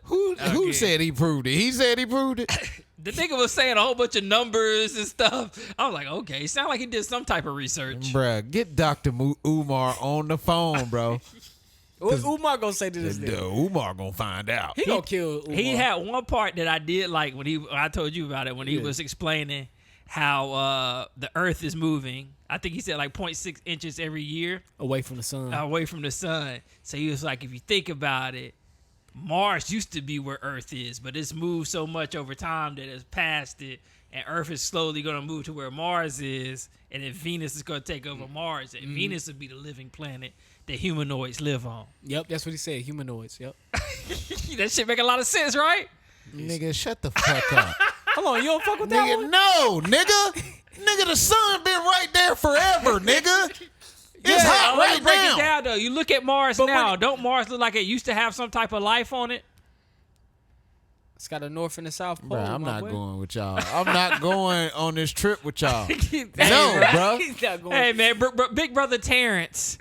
Who okay. said he proved it? He said he proved it. The nigga was saying a whole bunch of numbers and stuff. I was like, okay, sound like he did some type of research. Bruh, get Dr. Umar on the phone, bro. What Umar gonna say to this nigga? Umar gonna find out. He gonna kill Umar. He had one part that I did like when I told you about it when he was explaining how the Earth is moving. I think he said like 0.6 inches every year away from the sun. away from the sun. So he was like, if you think about it, Mars used to be where Earth is, but it's moved so much over time that it's past it, and Earth is slowly going to move to where Mars is, and then Venus is going to take over Mars, and Venus will be the living planet that humanoids live on. Yep, that's what he said. Humanoids. Yep. That shit make a lot of sense, right? Nigga, shut the fuck up. Hold on, you don't fuck with that Nigga, one? no, nigga. Nigga, the sun been right there forever, nigga. It's Yeah, hot let me right break now. it down though. You look at Mars But now. when- Don't Mars look like it used to have some type of life on it? It's got a north and a south pole. Bruh, I'm my not boy. going with y'all. I'm not going on this trip with y'all. Hey, No, bro. He's not going. Hey man, big brother Terrance,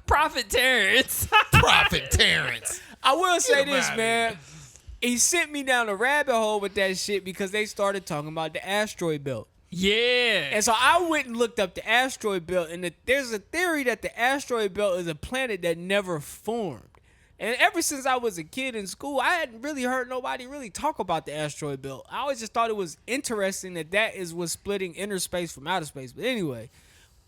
Prophet Terrance. Prophet Terrance. I will say him this, outta man. He sent me down a rabbit hole with that shit because they started talking about the asteroid belt. Yeah. And so I went and looked up the asteroid belt, and there's a theory that the asteroid belt is a planet that never formed. And ever since I was a kid in school, I hadn't really heard nobody really talk about the asteroid belt. I always just thought it was interesting that is what's splitting inner space from outer space. But anyway,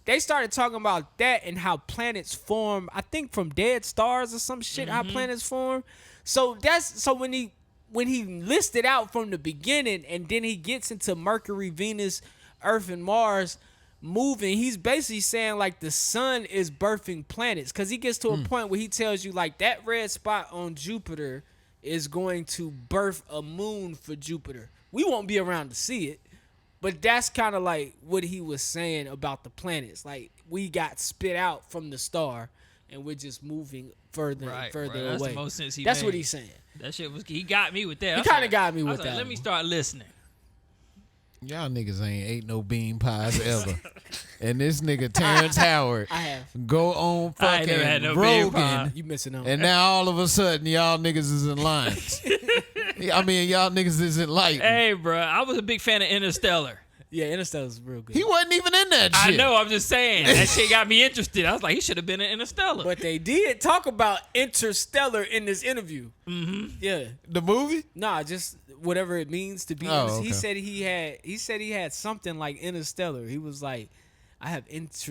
they started talking about that and how planets form, I think from dead stars or some shit, how planets form. So when he listed out from the beginning and then he gets into Mercury, Venus, Earth, and Mars moving, he's basically saying like the sun is birthing planets, because he gets to a point where he tells you like that red spot on Jupiter is going to birth a moon for Jupiter. We won't be around to see it, But that's kind of like what he was saying about the planets. Like, we got spit out from the star, and we're just moving further and further away. That's the most sense he That's made. what he's saying. That shit was. He got me with that. He kind of got me with that. Let me start listening. Y'all niggas ain't ate no bean pies ever. And this nigga Terrance Howard I have. go on I ain't never had fucking no bean pie. Rogan, You missing out. and now all of a sudden y'all niggas is in line. I mean, y'all niggas is enlightened. Hey, bro, I was a big fan of Interstellar. Yeah, Interstellar's real good. He wasn't even in that shit. I know. I'm just saying that shit got me interested. I was like, he should have been in Interstellar. But they did talk about Interstellar in this interview. Mm-hmm. Yeah. The movie? Nah, just whatever it means to be. Oh, He okay. said he had something like Interstellar. He was like, I have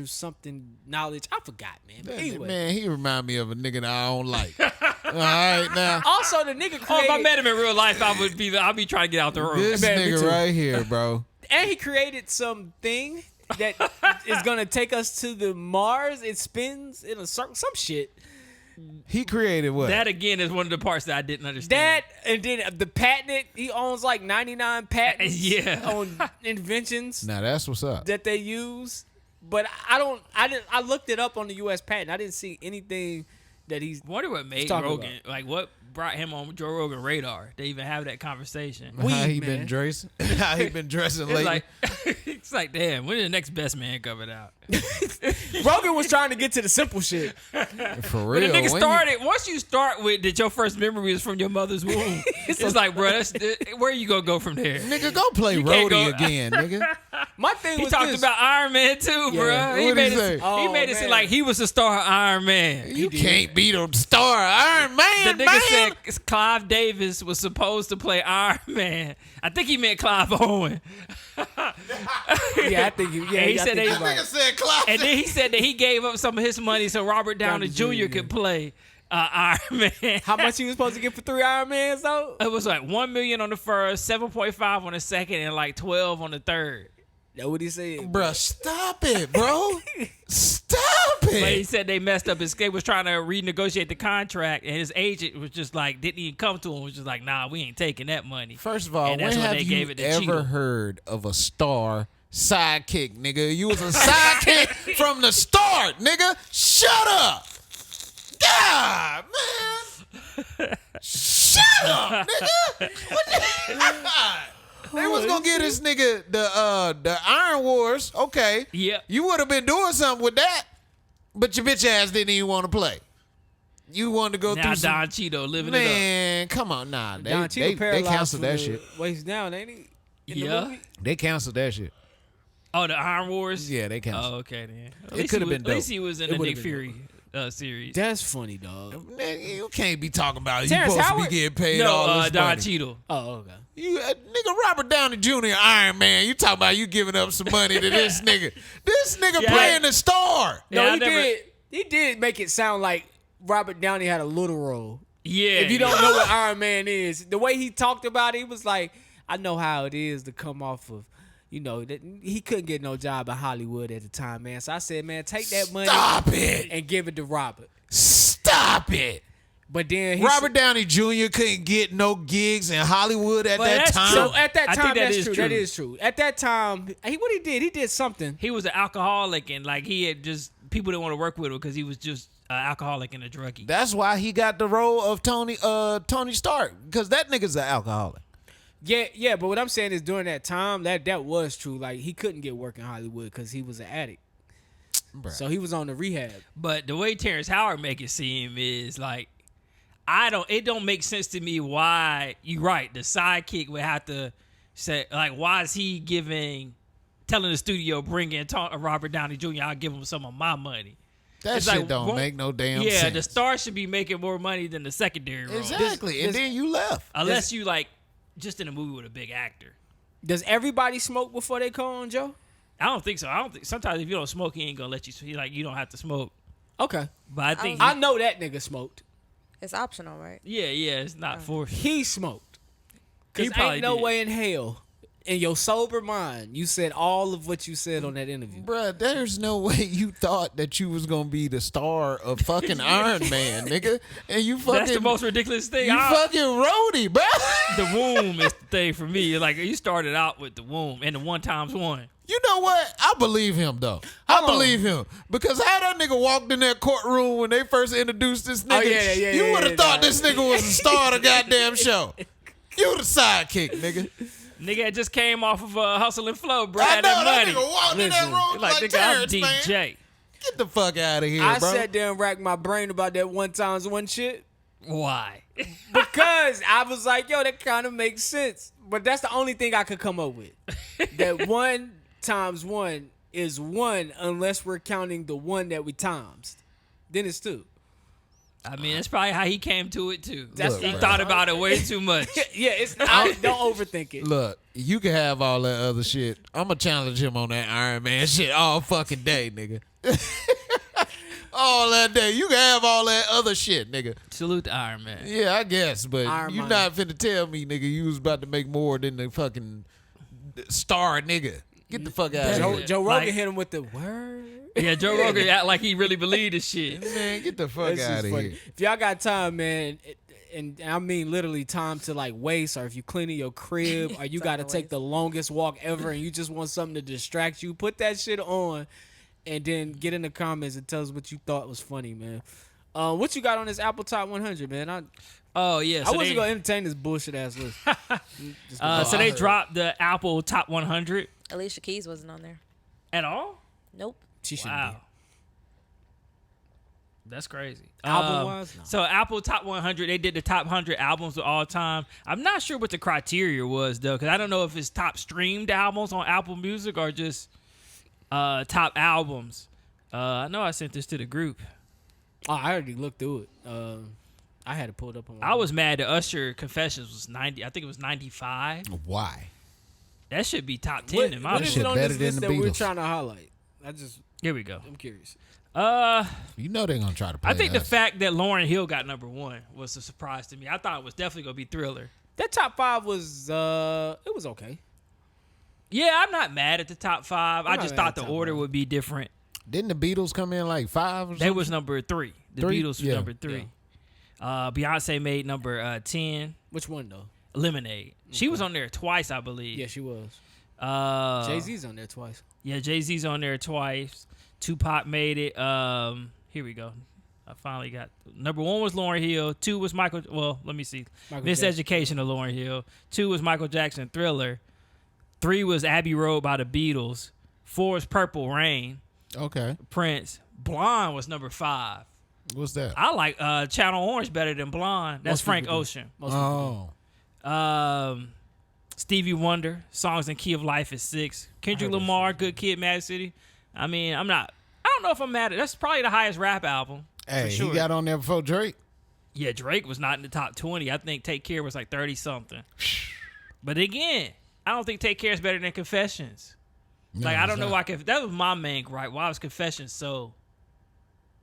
something knowledge. I forgot, man. But anyway. Man, he remind me of a nigga that I don't like. All right, now. Also, the nigga created, Oh, if I met him in real life, I'll be trying to get out the room. This Man, me nigga too. right here, bro. and he created something that is gonna take us to the Mars. It spins in a circle, some shit. He created what? That again is one of the parts that I didn't understand. That and then the patent. He owns like 99 patents. Yeah. On inventions Now that's what's up. that they use. But I looked it up on the U.S. patent. I didn't see anything that he's. I wonder what made talking Rogan, like what brought him on Joe Rogan radar. They even have that conversation. How Weed, he man. been dressing? How he been dressing It's lately? like, it's like, damn, when is the next best man coming out? Rogan was trying to get to the simple shit. For When the real. nigga when started, once you start with that your first memory is from your mother's womb, it's like, bro, where you gonna go from there? Nigga, go play You can't roadie go- again, nigga. My thing He was talked this. about Iron Man too, bro. Yeah. He What'd made he it. say? He Oh, made it seem man. like he was the star of Iron Man. You can't beat a star Iron Man, The nigga man. said Clive Davis was supposed to play Iron Man. I think he meant Clive Owen. Yeah, I think you. Yeah, And he I said think they- you're Nigga right. said Clive. And then he said that he gave up some of his money so Robert Downey Jr. could play Iron Man. How much he was supposed to get for 3 Iron Mans though? It was like $1 million on the first, 7.5 on the second, and like 12 on the third. That what he said. Bruh, stop it, bro. Stop But he it. said they messed up. His was trying to renegotiate the contract, and his agent was just like, didn't even come to him. Was just like, nah, we ain't taking that money. First of all, And when that's when have they you gave it to ever Cheeto. heard of a star sidekick, nigga? You was a sidekick from the start, nigga. Shut up. God, man. Shut up, nigga. What the They was gonna get this nigga the Iron Wars. Okay. Yep. You would have been doing something with that, but your bitch ass didn't even want to play. You wanted to go Now through some. Don Cheeto living it Man, come on, nah. Don They Cheadle paralyzed canceled from that the shit. Waist down, ain't he? In the Yeah. movie? They canceled that shit. up. Oh, the Iron Wars? Yeah, they canceled. Oh, okay, then. At It least coulda he was- been At least dope. he was in It the would've Nick been Fury series. That's funny, dog. Nigga, you can't be talking about Terrance you supposed Howard? to be getting paid No, all this Don money. Cheadle. Oh, okay. You nigga Robert Downey Jr. Iron Man. You talking about you giving up some money to this nigga? This nigga Yeah. playing the star. No, Yeah, I he never- did. He did make it sound like Robert Downey had a little role. Yeah. If you don't know what Iron Man is, the way he talked about it, he was like, I know how it is to come off of, that he couldn't get no job in Hollywood at the time, man. So I said, man, take that money Stop it. and give it to Robert. Stop it. But then he Robert Downey Jr. couldn't get no gigs in Hollywood at But that that's time. So at that I time, think that that's is true. true. That is true. At that time, he did something. He was an alcoholic, and like he had just people didn't want to work with him because he was just an alcoholic and a druggie. That's why he got the role of Tony Stark, because that nigga's an alcoholic. Yeah. But what I'm saying is during that time, that was true. Like he couldn't get work in Hollywood because he was an addict. Bruh. So he was on the rehab. But the way Terrance Howard make it seem is like it don't make sense to me why you right, the sidekick would have to say like why is he telling the studio bring in Robert Downey Jr. I'll give him some of my money. That It's shit like, don't won't- make no damn Yeah, sense. the star should be making more money than the secondary role. Exactly. And then you left. Unless you like just in a movie with a big actor. Does everybody smoke before they come on, Joe? I don't think so. I don't think sometimes if you don't smoke, he ain't gonna let you. You don't have to smoke. Okay. But I think I know that nigga smoked. It's optional, right? yeah, it's not forced. He smoked. He Because probably ain't no did. way in hell, in your sober mind, you said all of what you said on that interview. Bruh, there's no way you thought that you was gonna be the star of fucking Iron Man, nigga. And you fucking That's the most ridiculous thing. you fucking roadie, bruh. The womb is thing for me. Like you started out with the womb and the 1 times 1. You know what? I believe him though. I believe him because how that nigga walked in that courtroom when they first introduced this nigga, you would have thought this nigga was the star of the goddamn show. You the sidekick, nigga. Nigga had just came off of Hustle and Flow, bro. I Had know that that money. nigga walked in that room like nigga, I'm Terrance, man. DJ. Get the fuck out of here, I bro. sat there and racked my brain about that 1 times 1 shit Why? because I was like, yo, that kind of makes sense. But that's the only thing I could come up with. That 1 times 1 is 1 unless we're counting the 1 that we times. Then it's 2. I mean, that's probably how he came to it too. He bro. thought about it way too much. Yeah, don't overthink it. Look, you can have all that other shit. I'm gonna challenge him on that Iron Man shit all fucking day, nigga. All that day. You can have all that other shit, nigga. Salute the Iron Man. Yeah, I guess, but Iron you Man. not finna tell me, nigga, you was about to make more than the fucking star nigga. Get the fuck out of here. Joe Rogan Like- hit him with the word. Yeah, Joe Rogan act like he really believed this shit. Man, get the fuck This out is of funny. here. If y'all got time, man, and I mean literally time to like waste, or if you cleaning your crib, or you got to take the longest walk ever, and you just want something to distract you, put that shit on, and then get in the comments and tell us what you thought was funny, man. What you got on this Apple Top 100, man? Oh yeah, I wasn't gonna entertain this bullshit ass list. so they dropped the Apple Top 100 Alicia Keys wasn't on there. at all. Nope. She should Wow. That's crazy. Album-wise? No. So Apple Top 100, they did the top 100 albums of all time. I'm not sure what the criteria was, though, because I don't know if it's top streamed albums on Apple Music or just top albums. I know I sent this to the group. Oh, I already looked through it. I had it pulled up on my I was mad that Usher Confessions was 90. I think it was 95. Why? That should be top 10 What, in my what is shit it book. on better this than list the that we're Beatles. trying to highlight? Here we go. I'm curious. You know they're gonna try to play I think the us. fact that Lauryn Hill got number 1 was a surprise to me. I thought it was definitely going to be Thriller. That top 5 was it was okay. Yeah, I'm not mad at the top 5. I not just mad thought at the top order 5. would be different. Didn't the Beatles come in like 5 or something? They was number 3. The 3? Beatles was Yeah. number 3. Beyonce made number 10. Which one though? Lemonade. She was on there twice, I believe. Yeah, she was. Jay-Z. Jay-Z's on there twice. Yeah, Jay-Z's on there twice. Tupac made it. Here we go. I finally got number 1 was Lauryn Hill. 2 was Michael. Well, let me see. Michael Jackson. Miseducation of Lauryn Hill. 2 was Michael Jackson Thriller. 3 was Abbey Road by the Beatles. 4 was Purple Rain. Okay. Prince. Blonde was number 5. What's that? I like Channel Orange better than Blonde. That's Most Frank people do. Ocean. Most people Oh. Stevie Wonder, Songs in Key of Life is 6. Kendrick heard that Lamar, Good Kid, Mad City. I mean, I don't know if I'm mad at. That's probably the highest rap album. Hey, for sure. he got on there before Drake. Yeah, Drake was not in the top 20. I think Take Care was like 30 something. But again, I don't think Take Care is better than Confessions. No, Like I don't it's know not. why. That was my main gripe. Why was Confessions so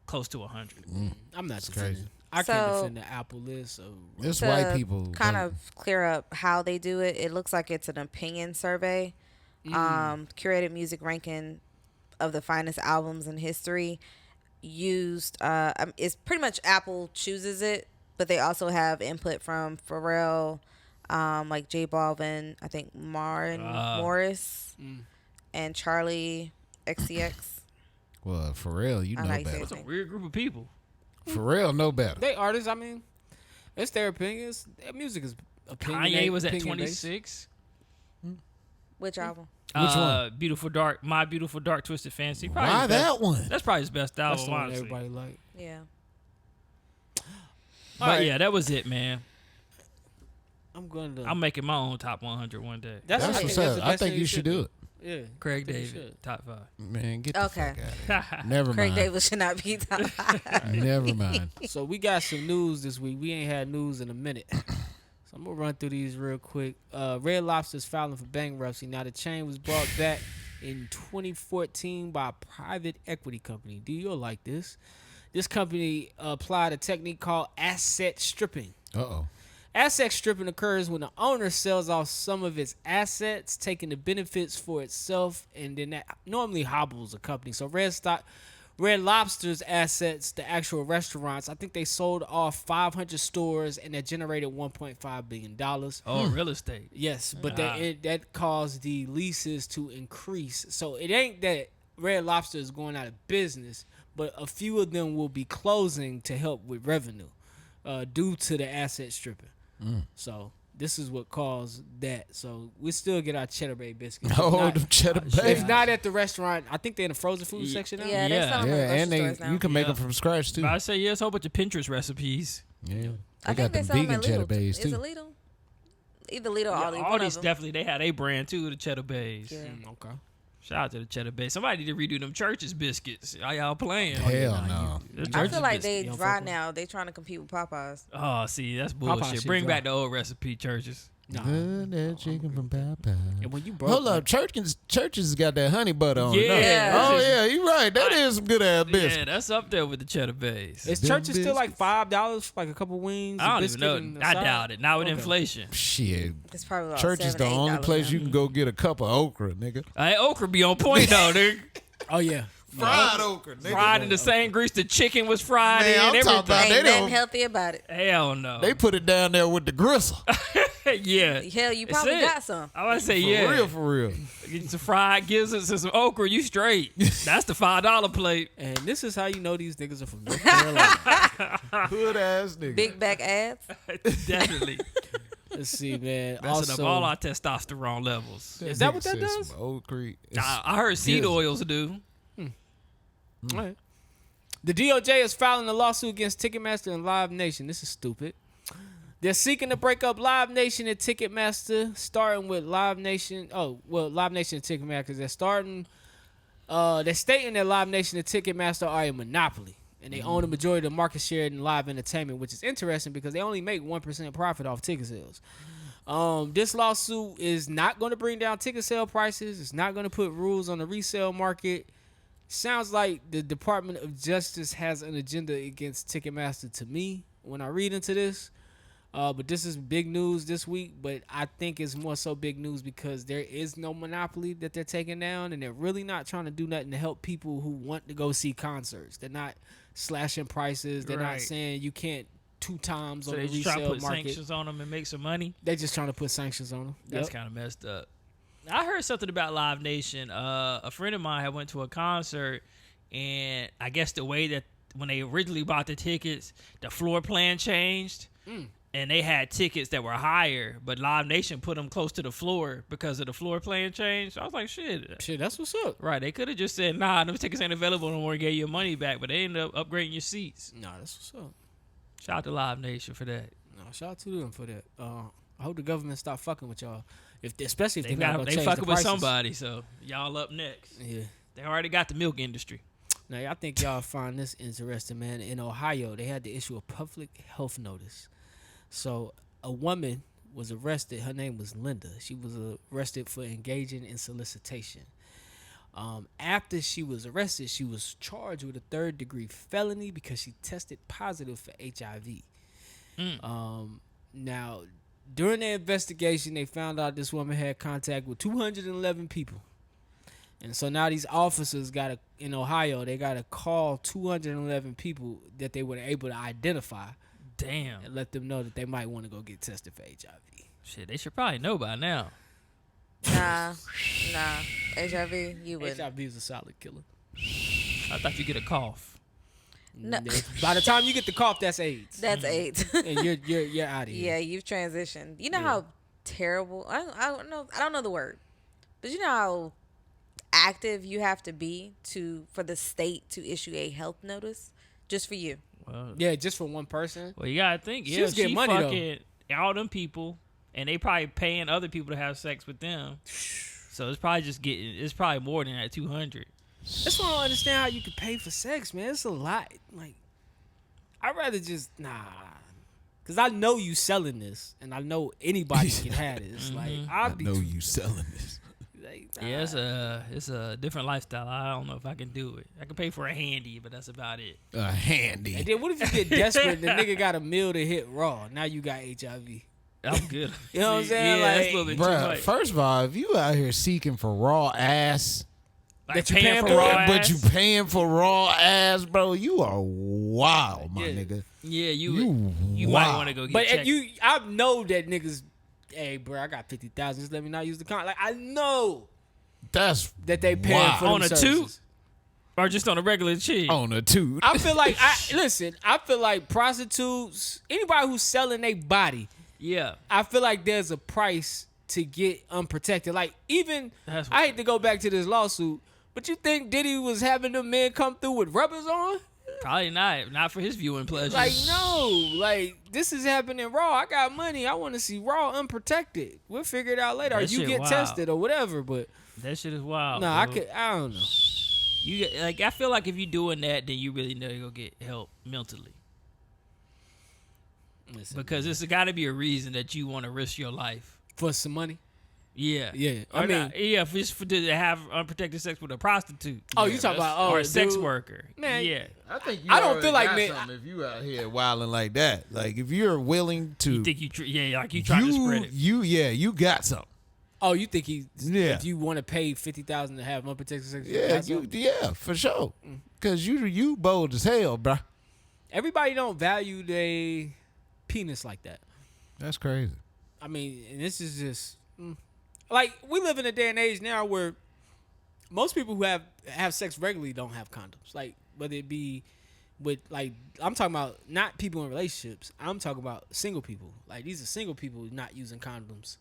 close to 100? I'm not crazy. defending. I So- can't defend the Apple list. So It's To white people. kind of clear up how they do it. It looks like it's an opinion survey. Curated music ranking of the finest albums in history. Used it's pretty much Apple chooses it, but they also have input from Pharrell, like J Balvin, I think Maren Morris, and Charlie XCX. Well, for real, you I know like better. That's a weird group of people. For real, know better. they artists. I mean, it's their opinions. Their music is opinion. Kanye was at opinion-based. 26. Which album? Which one? Beautiful Dark, My Beautiful Dark Twisted Fantasy. Probably Why his best- that one? That's probably his best That's album, the one honestly. everybody like. Yeah. But Alright. yeah, that was it, man. I'm going to. I'm making my own top 100 one day. That's I what's think that's up. the I best think thing you should do it. Yeah, Craig I think you David, should. top 5. Man, get the Okay. fuck out of here. Never Craig mind. Davis should not be top 5. Never mind. So we got some news this week. We ain't had news in a minute. So I'm gonna run through these real quick. Red Lobster's filing for bankruptcy. Now the chain was bought back in 2014 by a private equity company. Do you like this? This company applied a technique called asset stripping. Uh-oh. Asset stripping occurs when the owner sells off some of its assets, taking the benefits for itself, and then that normally hobbles a company. So Red Lobster's assets, the actual restaurants, I think they sold off 500 stores and that generated $1.5 billion. Oh, real estate. Yes, but that caused the leases to increase. So it ain't that Red Lobster is going out of business, but a few of them will be closing to help with revenue due to the asset stripping. So this is what caused that. So we still get our Cheddar Bay biscuits. The Cheddar Bay. If not at the restaurant, I think they're in the frozen food section now. Yeah, they sell them in and grocery stores now. you can make them from scratch too. But I say yes, a whole bunch of Pinterest recipes. Yeah, I they got think they the sell them vegan at Cheddar Lidl. Bays Is too. it Lidl? Either Lidl or Aldi. All one these of them. definitely, they had a brand too, the Cheddar Bays. Yeah. Okay. Shout out to the Cheddar Bay. Somebody need to redo them churches biscuits. Are y'all playing? Hell no. The I Church's feel like biscuits. they You don't dry fuck with now. They trying to compete with Popeyes. Oh, see, that's Popeye bullshit. shit Bring dry. back the old recipe, churches. Nah. Good that chicken from Popeye. And when you broke, Hold up, churches got that honey butter on it. Yeah. don't it? Oh yeah, you right. That is some good ass Yeah, biscuit. that's up there with the Cheddar Bays. is Them churches still like biscuits. $5 for like a couple wings? I a don't even biscuit, know. and a I side? doubt it. Not with Okay. inflation. Shit, It's probably about church is the $7, only $8 place now. you can go get a cup of okra, nigga. Hey, okra be on point though, nigga. Oh yeah. Fried okra, nigga. Fried in the same grease the chicken was fried Man, in. I'm talking about Everything. they Ain't nothing don't. healthy about it. Hell no. They put it down there with the gristle. yeah. Hell, you That's probably it. got some. I want to say For yeah. real, for real. Get you some fried gizzards and some okra. You straight. That's the $5 plate. And this is how you know these niggas are from North Carolina. Good ass nigga. Big back ads. Definitely. Let's see, man. Messing Also, up all our testosterone levels. Is that what nigga that said does? some Old Creek. I heard seed gizzard. oils do. all right. The DOJ is filing a lawsuit against Ticketmaster and Live Nation. This is stupid. They're seeking to break up Live Nation and Ticketmaster, starting with Live Nation. Oh, well, Live Nation and Ticketmaster. They're starting. They're stating that Live Nation and Ticketmaster are a monopoly, and they own the majority of the market share in live entertainment, which is interesting because they only make 1% profit off ticket sales. This lawsuit is not going to bring down ticket sale prices. It's not going to put rules on the resale market. Sounds like the Department of Justice has an agenda against Ticketmaster to me when I read into this. But this is big news this week. But I think it's more so big news because there is no monopoly that they're taking down, and they're really not trying to do nothing to help people who want to go see concerts. They're not slashing prices. They're not Right. saying you can't 2 times So on they the just try to resale put market. sanctions on them and make some money. They're just trying to put sanctions on them. That's kind of messed up. I heard something about Live Nation. A friend of mine had went to a concert, and I guess the way that when they originally bought the tickets, the floor plan changed, and they had tickets that were higher, but Live Nation put them close to the floor because of the floor plan change. So I was like, shit. Shit, that's what's up. Right, they could have just said, nah, those tickets ain't available no more and gave you your money back, but they ended up upgrading your seats. Nah, that's what's up. Shout out to Live Nation for that. No, shout out to them for that. I hope the government stop fucking with y'all. Especially if They, they're not gonna change fucking the with prices. somebody, so y'all up next. Yeah. They already got the milk industry. Now, I think y'all find this interesting, man. In Ohio, they had to issue a public health notice. So, a woman was arrested. Her name was Linda. She was arrested for engaging in solicitation. After she was arrested, she was charged with a 3rd-degree felony because she tested positive for HIV. Now, during their investigation, they found out this woman had contact with 211 people. And so now these officers in Ohio, they got to call 211 people that they were able to identify Damn. and let them know that they might want to go get tested for HIV. Shit, they should probably know by now. Nah. HIV, you wouldn't. HIV is a solid killer. I thought you get a cough. No. By the time you get the cough, that's AIDS. That's AIDS. And you're out of here. Yeah, you've transitioned. You know how terrible. I don't know the word, but you know how active you have to be for the state to issue a health notice just for you. Well, Yeah, just for one person. well, you gotta think. She Yeah, was getting money, though. fucking all them people, and they probably paying other people to have sex with them. So it's probably it's probably more than that 200. That's why I don't understand how you could pay for sex, man. It's a lot. Like, I'd rather just because I know you selling this, and I know anybody can have this. Like, I know you selling this. Like, Yeah, it's a different lifestyle. I don't know if I can do it. I can pay for a handy, but that's about it. Handy. And then what if you get desperate? The nigga got a meal to hit raw. Now you got HIV. I'm good. You know what I'm saying? Yeah, Like, that's a little bit too Bruh, much. first of all, if you out here seeking for raw ass, Like That you paying paying for for raw it, But you ass. paying for raw ass, bro. You are wild, my Yeah. nigga. Yeah, you You might wow. want to go get But checked. I know that niggas. Hey, bro, I got 50,000. Just let me not use the con. Like I know That's that they paying wild. for them On a services. or just on a regular chick. on a toot. I feel like I feel like prostitutes, anybody who's selling their body, Yeah. I feel like there's a price to get unprotected. Like even That's I hate to go back to this lawsuit, but you think Diddy was having them men come through with rubbers on? Probably not. Not for his viewing pleasure. Like no, like this is happening raw. I got money. I want to see raw unprotected. We'll figure it out later. Or That you shit get wild. tested or whatever. But That shit is wild. no, I bro. don't know. You get, like I feel like if you're doing that, then you really know you're gonna get help mentally. Listen, Because it's got to be a reason that you want to risk your life. for some money. Yeah. Yeah, Or I mean- not, yeah, just for to have unprotected sex with a prostitute. Oh, you talking about or a sex dude. worker. Man, Yeah. I think I don't feel like man. if you out here wilding like that. Like if you're willing to, You think like you trying to spread it. you got something. Oh, you think he? Yeah. If you want to pay 50,000 to have unprotected sex, Yeah, that's you, something? yeah, for sure. Cause you bold as hell, bro. Everybody don't value their penis like that. That's crazy. I mean, and this is just like we live in a day and age now where most people who have sex regularly don't have condoms. Like whether it be with like I'm talking about not people in relationships. I'm talking about single people. Like these are single people not using condoms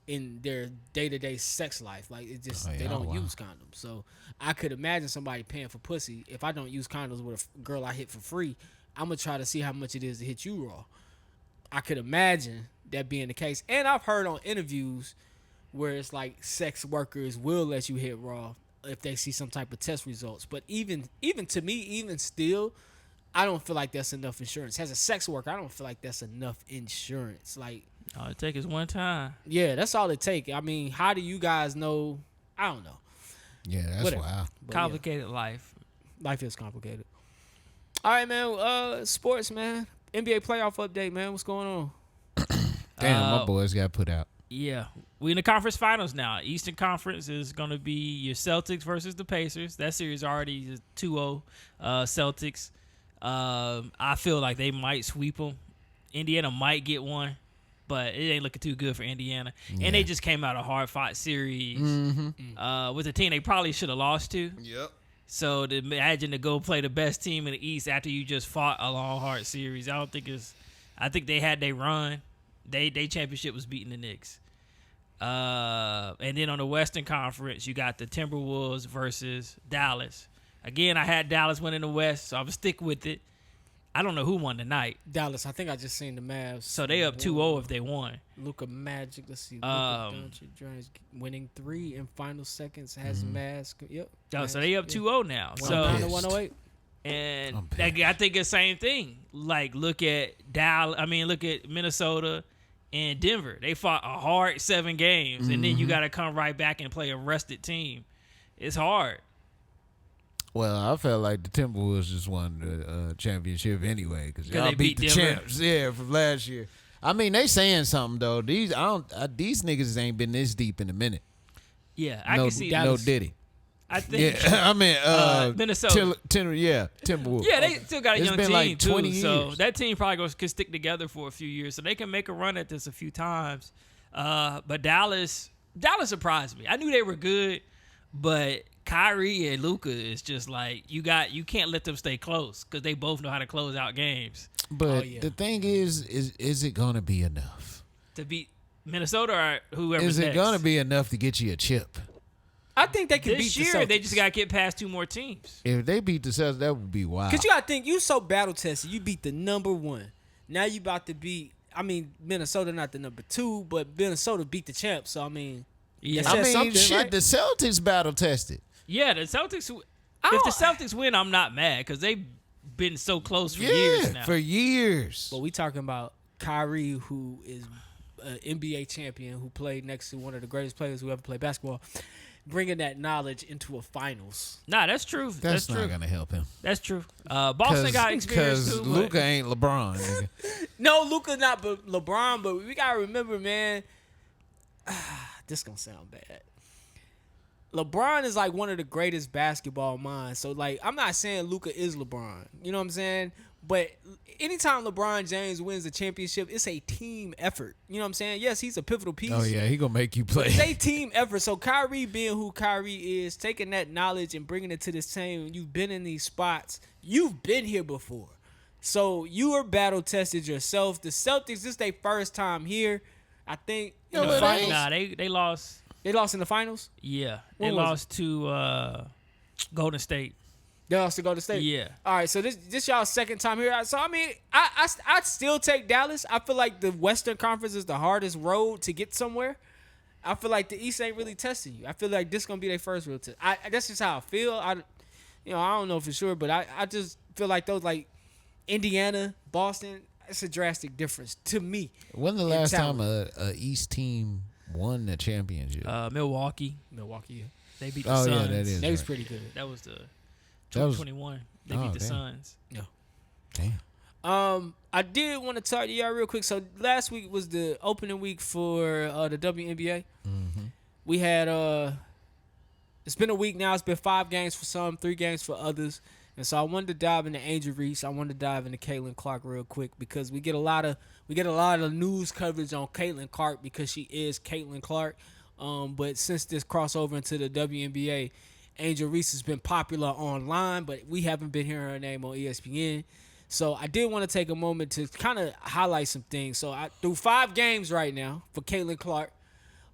in their day-to-day sex life. Like it just Oh, they yeah, don't wow. use condoms. So I could imagine somebody paying for pussy. If I don't use condoms with a girl I hit for free, I'm gonna try to see how much it is to hit you raw. I could imagine that being the case. And I've heard on interviews where it's like sex workers will let you hit raw if they see some type of test results. But even to me, even still, I don't feel like that's enough insurance. As a sex worker, I don't feel like that's enough insurance. Like, All it take is one time. yeah, that's all it take. I mean, how do you guys know? I don't know. Yeah, that's Whatever. wild. But Complicated life. yeah, life is complicated. All right, man. Sports, man. NBA playoff update, man. What's going on? Damn, my boys got put out. Yeah. We in the conference finals now. Eastern Conference is going to be your Celtics versus the Pacers. That series already is 2-0 Celtics. I feel like they might sweep them. Indiana might get one, but it ain't looking too good for Indiana. Yeah. And they just came out a hard-fought series with a team they probably should have lost to. Yep. So to imagine to go play the best team in the East after you just fought a long, hard series, I think they had their run. They championship was beating the Knicks. And then on the Western Conference, you got the Timberwolves versus Dallas. Again, I had Dallas winning the West, so I'm going to stick with it. I don't know who won tonight. Dallas. I think I just seen the Mavs. So they up 2-0 if they won. Luka Magic. Let's see. Luka Doncic Jones winning 3 in final seconds. Has mask. Yep. Oh, so they up 2-0 now. So 109 to pissed. 108. And I'm I think the same thing. Like look at Minnesota and Denver. They fought a hard 7 games, and then you got to come right back and play a rested team. It's hard. Well, I felt like the Timberwolves just won the championship anyway because y'all they beat the beat Denver? champs. Yeah, from last year. I mean, they saying something though. These niggas ain't been this deep in a minute. Yeah, I no, can see no Dallas. Diddy. I think. Yeah, I mean, Minnesota. Timberwolves. Yeah, they still got a It's young been team like 20 too. So years. that team probably could stick together for a few years, so they can make a run at this a few times. But Dallas surprised me. I knew they were good, but Kyrie and Luka is just like you can't let them stay close because they both know how to close out games. But Oh, yeah. the thing is it gonna be enough? To beat Minnesota or whoever. Is it gonna be enough to get you a chip? I think they can this beat year? the Celtics. They just got to get past 2 more teams. If they beat the Celtics, that would be wild. Because you got to think, you so battle tested. You beat the number 1. Now you about to beat, Minnesota not the number 2, but Minnesota beat the champs. So, Yeah, That's I mean, something, shit, right? the Celtics battle tested. yeah. The Celtics. If don't- the Celtics win, I'm not mad because they've been so close for Yeah, years now. for years. but we talking about Kyrie, who is an NBA champion, who played next to one of the greatest players who ever played basketball, bringing that knowledge into a finals. Nah, that's true. That's true. not gonna help him. That's true. Boston got experience Because too. but- Luka ain't LeBron. Nigga. No, Luka not but LeBron, but we got to remember, man, this going to sound bad. LeBron is like one of the greatest basketball minds. So like, I'm not saying Luka is LeBron. You know what I'm saying? But anytime LeBron James wins a championship, it's a team effort. You know what I'm saying? Yes, he's a pivotal piece. Oh yeah, he gonna make you play. It's a team effort. So Kyrie being who Kyrie is, taking that knowledge and bringing it to this team. You've been in these spots. You've been here before. So you are battle tested yourself. The Celtics, this is their first time here. I think in the finals. Nah, they lost. They lost in the finals? Yeah. When They was lost to Golden State. They lost to Golden State? Yeah. All right, so this y'all's second time here. So, I mean, I'd still take Dallas. I feel like the Western Conference is the hardest road to get somewhere. I feel like the East ain't really testing you. I feel like this going to be their first real test. That's just how I feel. I don't know for sure, but I just feel like those, like, Indiana, Boston, it's a drastic difference to me. When the last time a East team won the championship? Milwaukee. Milwaukee, yeah. They beat the Suns. Yeah, that is. They was right. pretty good. That was the That was- 2021. They beat the damn. Suns. Yeah. Damn. I did want to talk to y'all real quick. So last week was the opening week for the WNBA. Mm-hmm. We had it's been a week now. It's been 5 games for some, 3 games for others. And so I wanted to dive into Angel Reese. I wanted to dive into Caitlin Clark real quick because we get a lot of news coverage on Caitlin Clark because she is Caitlin Clark. But since this crossover into the WNBA, Angel Reese has been popular online, but we haven't been hearing her name on ESPN. So I did want to take a moment to kind of highlight some things. So I through 5 games right now for Caitlin Clark.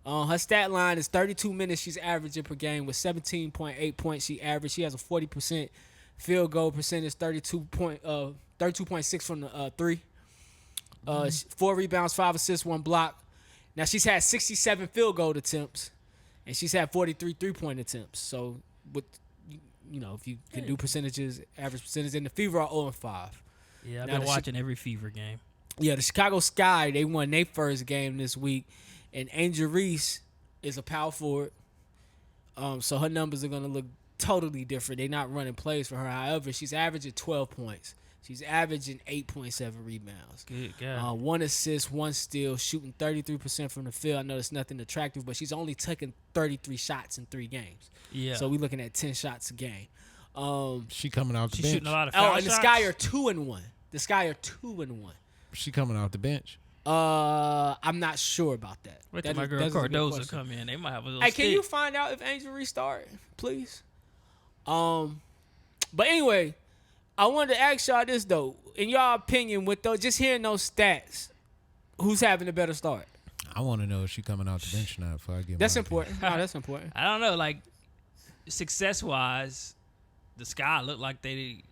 Her stat line is 32 minutes she's averaging per game with 17.8 points she averaged. She has a 40% field goal percentage, 32.6 from the 3. 4 rebounds, 5 assists, 1 block. Now she's had 67 field goal attempts, and she's had 43 3-point attempts. So with if you can do percentages, average percentage, and the Fever are 0-5. Yeah, I've Now been watching every Fever game. Yeah, the Chicago Sky, they won their first game this week, and Angel Reese is a power forward. So her numbers are gonna look totally different. They're not running plays for her. However, she's averaging 12 points. She's averaging 8.7 rebounds. Good God. 1 assist, 1 steal, shooting 33% from the field. I know it's nothing attractive, but she's only taken 33 shots in 3 games. Yeah. So we're looking at 10 shots a game. She coming out the She's bench. shooting a lot of foul And shots. the Sky are 2-1. The Sky are 2-1. She coming out the bench. I'm not sure about that. Wait That till my is- girl that's a good Cardoza question. come in. They might have a little Hey, stick. can you find out if Angel restart, please? But anyway, I wanted to ask y'all this though. In y'all opinion, with those just hearing those stats, who's having a better start? I want to know if she coming out the bench now before I get. That's my important. No, that's important. I don't know, like success-wise, the Sky look like they,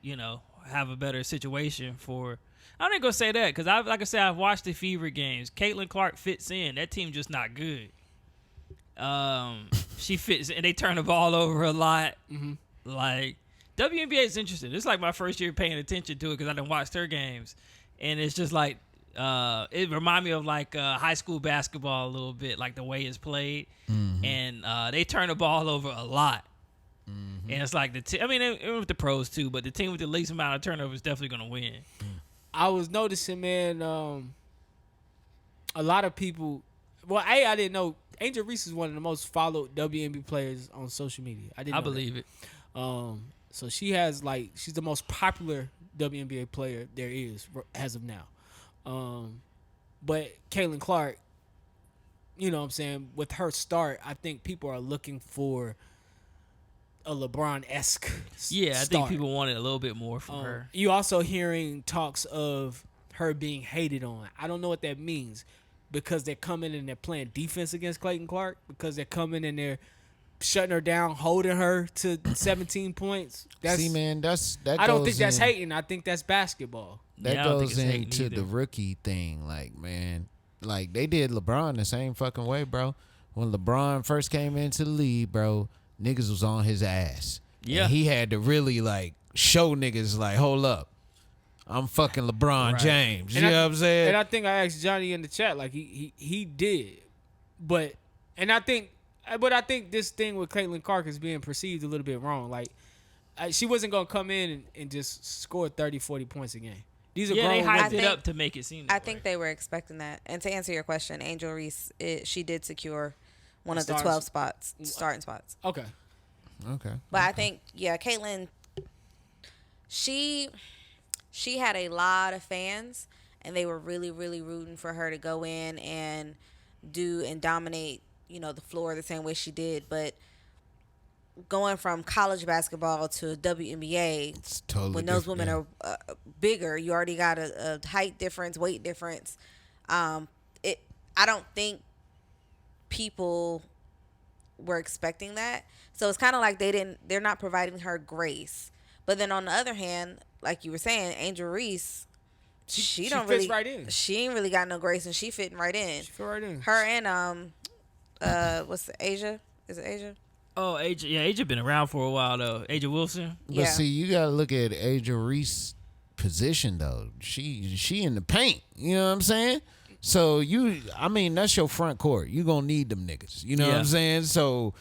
have a better situation for. I'm not gonna say that because like I said, I've watched the Fever games. Caitlin Clark fits in. That team just not good. She fits, and they turn the ball over a lot. Mm-hmm. Like WNBA is interesting. It's like my first year paying attention to it because I didn't watch their games, and it's just like it remind me of like high school basketball a little bit, like the way it's played, and they turn the ball over a lot. And it's like even with the pros too, but the team with the least amount of turnovers is definitely gonna win. I was noticing, man, a lot of people. Well, I didn't know Angel Reese is one of the most followed WNBA players on social media. I believe it. So she's the most popular WNBA player there is as of now. But Caitlin Clark, you know what I'm saying, with her start, I think people are looking for a LeBron-esque Yeah, I start. think people wanted a little bit more from her. You also hearing talks of her being hated on. I don't know what that means because they're coming and they're playing defense against Clayton Clark, because they're coming and they're shutting her down, holding her to 17 points. See, man, that I don't think goes that's in- hating. I think that's basketball. That Yeah, I don't think goes it's hating into either. the rookie thing. Like, man, like they did LeBron the same fucking way, bro. When LeBron first came into the league, bro, niggas was on his ass. Yeah. And he had to really like show niggas like, hold up, I'm fucking LeBron Right. James. You And know what I'm saying? And I think I asked Johnny in the chat, like he did, but I think this thing with Caitlin Clark is being perceived a little bit wrong. Like she wasn't gonna come in and just score 30, 40 points a game. These are Yeah, they grown hyped women. it up to make it seem that I think they were expecting that. And to answer your question, Angel Reese, she did secure one of the 12 spots, starting spots. Okay. But I think, yeah, Caitlyn, she had a lot of fans, and they were really, really rooting for her to go in and do and dominate, the floor the same way she did. But going from college basketball to WNBA, It's totally when those different, women are bigger, you already got a height difference, weight difference. I don't think people were expecting that. So it's kind of like they're not providing her grace. But then on the other hand, like you were saying, Angel Reese, she don't fits really right in. She ain't really got no grace, and she fitting right in. She fit right in. Her and what's the Asia? Is it Asia? Oh, Aja. Yeah, Aja been around for a while though. Aja Wilson. But Yeah. see, you gotta look at Angel Reese's position though. She in the paint. You know what I'm saying? So that's your front court. You gonna need them niggas. You know what I'm saying? So,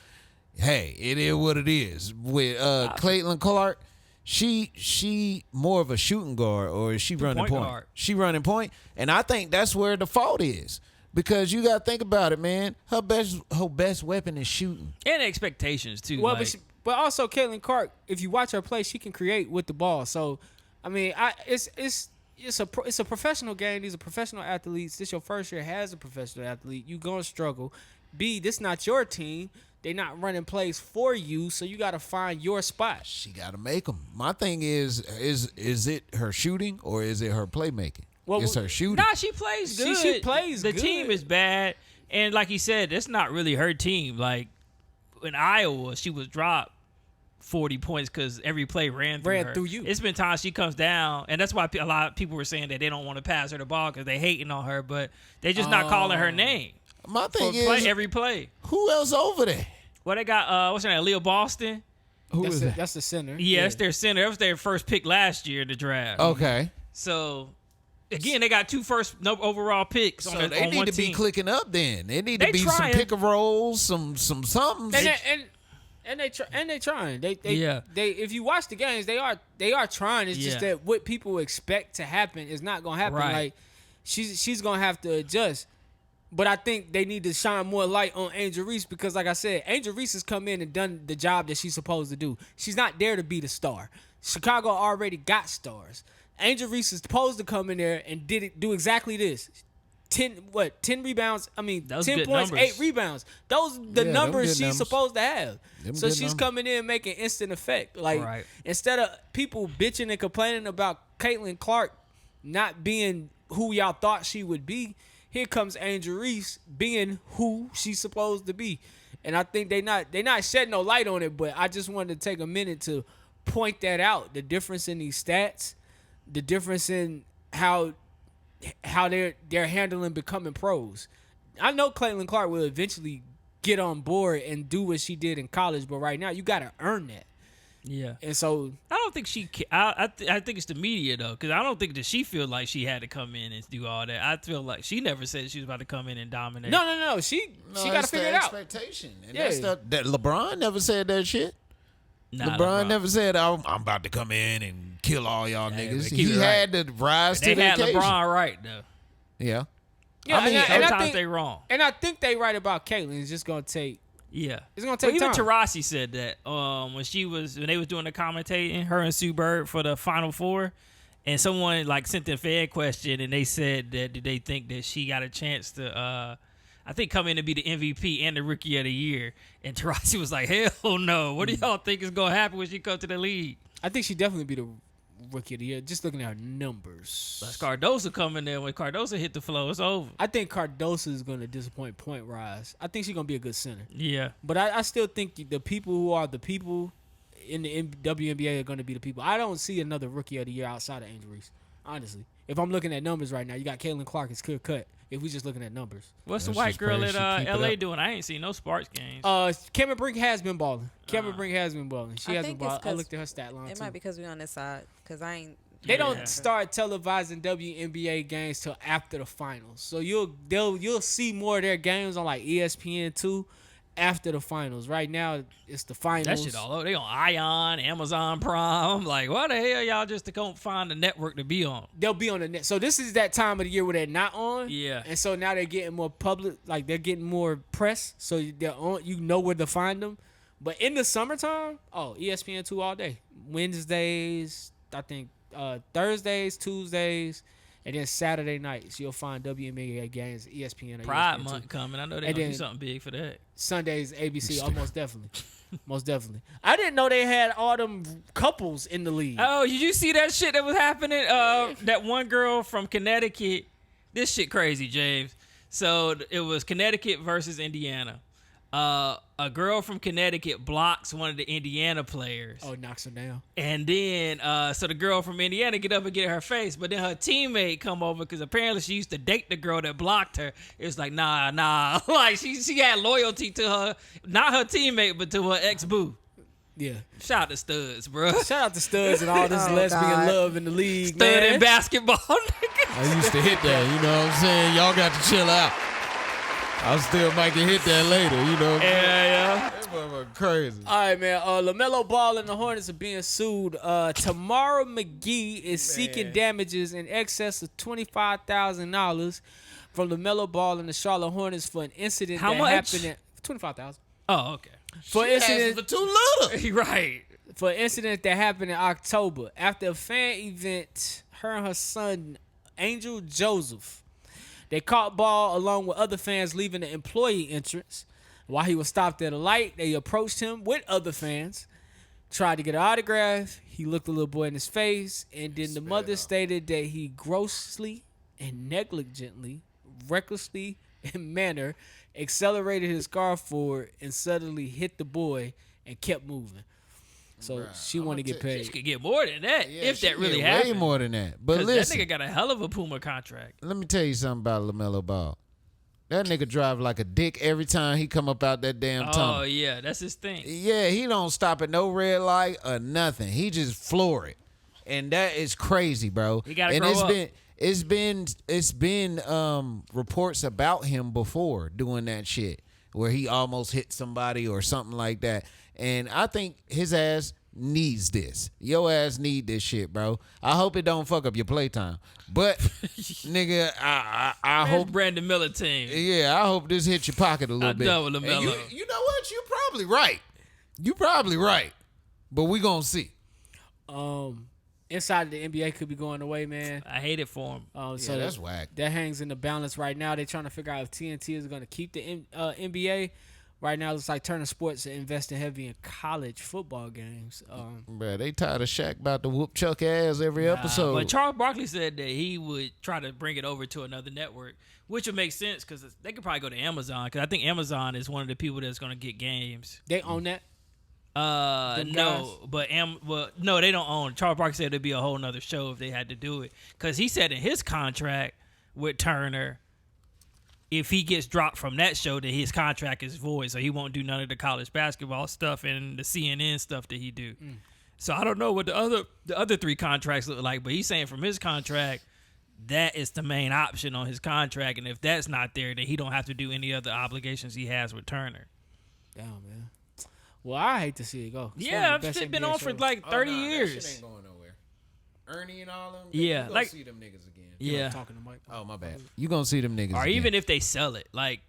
hey, it is what it is. With Caitlin Clark, she more of a shooting guard, or is she running point? Guard. She running point, and I think that's where the fault is. Because you gotta think about it, man. Her best weapon is shooting. And expectations too. Well, like, but also Caitlin Clark, if you watch her play, she can create with the ball. So, I mean, it's a professional game. These are professional athletes. This your first year as a professional athlete. You gonna struggle. B, this not your team. They not running plays for you, so you gotta find your spot. She gotta make them. My thing is it her shooting or is it her playmaking? Well, it's her shooting. Nah, she plays good. She plays the good. team is bad, and like he said, it's not really her team. Like in Iowa, she was dropped 40 points because every play ran through you. It's been times she comes down, and that's why a lot of people were saying that they don't want to pass her the ball because they hating on her, but they just not calling her name. My thing For is every play. who else over there? Well, they got what's her name, Leo Boston. Who is that? That's the center. Yeah, that's their center. That was their first pick last year in the draft. Okay. So again, they got 2 first overall picks So on they need one to team. be clicking up then. They need They to be trying. some pick and rolls, some something. And they trying. They Yeah. if you watch the games, they are trying. It's just Yeah. that what people expect to happen is not gonna happen. Right. Like she's gonna have to adjust. But I think they need to shine more light on Angel Reese because, like I said, Angel Reese has come in and done the job that she's supposed to do. She's not there to be the star. Chicago already got stars. Angel Reese is supposed to come in there and do exactly this. 10 rebounds? I mean, Those 10 good points, numbers. 8 rebounds. Those the them numbers good she's numbers. supposed to have. Them So good she's numbers. coming in making instant effect. Like Right. instead of people bitching and complaining about Caitlin Clark not being who y'all thought she would be, here comes Angel Reese being who she's supposed to be. And I think they not shedding no light on it, but I just wanted to take a minute to point that out. The difference in these stats, the difference in how they're handling becoming pros. I know Caitlin Clark will eventually get on board and do what she did in college, but right now you got to earn that. Yeah. And so I don't think I think it's the media though, because I don't think that she feel like she had to come in and do all that. I feel like she never said she was about to come in and dominate. no, she got to figure it out. Expectation. And Yeah. that LeBron never said that shit. Nah, LeBron never said, I'm about to come in and kill all y'all Yeah, niggas. but keep He it had to rise They to the had occasion. LeBron right though. Yeah. Yeah, I mean, and I Sometimes think they wrong. And I think they right about Caitlyn. It's just gonna take. Yeah, It's gonna But take even time. Terrance said that when they was doing the commentating, her and Sue Bird for the Final Four, and someone like sent them a fan question, and they said that did they think that she got a chance to, I think, come in to be the MVP and the Rookie of the Year, and Terrance was like, hell no, what do y'all think is gonna happen when she comes to the league? I think she definitely be the Rookie of the Year. Just looking at her numbers. That's Cardoso coming there. When Cardoso hit the floor, it's over. I think Cardoso is gonna disappoint point rise. I think she's gonna be a good center. Yeah, But I still think the people who are the people in the WNBA are going to be the people. I don't see another Rookie of the Year outside of Angel Reese, honestly. If I'm looking at numbers right now, you got Caitlin Clark. It's clear cut. If we just looking at numbers. what's the Let's white just girl pray at she keep it LA up. doing? I ain't seen no Sparks games. Cameron Brink has been balling. Cameron Brink has been balling. She I has been think it's balling. I 'cause looked at her stat line It too. might be because we on this side, because I ain't. They Yeah. don't start televising WNBA games till after the finals. So you'll see more of their games on like ESPN2 after the finals. Right now, it's the finals. That shit all over. They on Ion, Amazon Prime. I'm like, why the hell y'all just to go find a network to be on? They'll be on the net. So this is that time of the year where they're not on. Yeah. And so now they're getting more public, like they're getting more press. So they're on. You know where to find them. But in the summertime, ESPN2 all day. Wednesdays, I think Thursdays, Tuesdays, and then Saturday nights you'll find WNBA games, ESPN. Or Pride ESPN2. month coming. I know they're gonna do something big for that. Sundays, ABC. Oh, most definitely. Most definitely. I didn't know they had all them couples in the league. Oh, did you see that shit that was happening? That one girl from Connecticut. This shit crazy, James. So it was Connecticut versus Indiana. A girl from Connecticut blocks one of the Indiana players. Oh, knocks them down. And then, so the girl from Indiana get up and get her face, but then her teammate come over because apparently she used to date the girl that blocked her. It was like, nah. Like, she had loyalty to her, not her teammate, but to her ex-boo. Yeah. Shout out to Studs, bro. Shout out to Studs and all this lesbian God. love in the league, Stud man. in basketball, nigga. I used to hit that, you know what I'm saying? Y'all got to chill out. I still might get hit that later, you know what I'm saying? Yeah. That motherfucker crazy. All right, man. LaMelo Ball and the Hornets are being sued. Tamara McGee is seeking damages in excess of $25,000 from LaMelo Ball and the Charlotte Hornets for an incident How that much? happened at $25,000. Oh, okay. For She asking incident for too little. Right. for an incident that happened in October after a fan event. Her and her son Angel Joseph, they caught Ball along with other fans leaving the employee entrance. While he was stopped at a light, they approached him with other fans, tried to get an autograph. He looked the little boy in his face, and then the mother stated that he grossly and negligently, recklessly in manner, accelerated his car forward and suddenly hit the boy and kept moving. So she wanted to get She paid. could get more than that if she that really get happened. Way more than that. But 'Cause listen, that nigga got a hell of a Puma contract. let me tell you something about LaMelo Ball. That nigga drive like a dick every time he come up out that damn tunnel. Oh, yeah. That's his thing. Yeah, he don't stop at no red light or nothing. He just floor it. And that is crazy, bro. He gotta and grow up. It's been reports about him before doing that shit where he almost hit somebody or something like that. And I think his ass needs this. Your ass need this shit, bro. I hope it don't fuck up your playtime. But nigga, I hope Brandon Miller team. I hope this hit your pocket a little I'm bit. done with And LaMelo. you know what? You probably right. You probably right. But we gonna see. Inside of the NBA could be going away, man. I hate it for him. So that's whack. That hangs in the balance right now. They're trying to figure out if TNT is going to keep the NBA. Right now, it's like Turner Sports investing heavy in college football games. Bruh, they tired of Shaq about to whoop Chuck ass every episode. But Charles Barkley said that he would try to bring it over to another network, which would make sense because they could probably go to Amazon because I think Amazon is one of the people that's going to get games. They own that. No, but no, they don't own. Charles Barkley said it'd be a whole nother show if they had to do it because he said in his contract with Turner, if he gets dropped from that show, then his contract is void, so he won't do none of the college basketball stuff and the CNN stuff that he do. So I don't know what the other three contracts look like, but he's saying from his contract, that is the main option on his contract, and if that's not there, then he don't have to do any other obligations he has with Turner. Damn, man. Well, I hate to see it go. It's one Yeah, of the best it's been NBA on for shows. like 30 That years. shit ain't going nowhere. Ernie and all them. Yeah, you gonna like- see them niggas again. Yeah. Talking to Mike. Oh my bad. You gonna see them niggas Or again. even if they sell it, like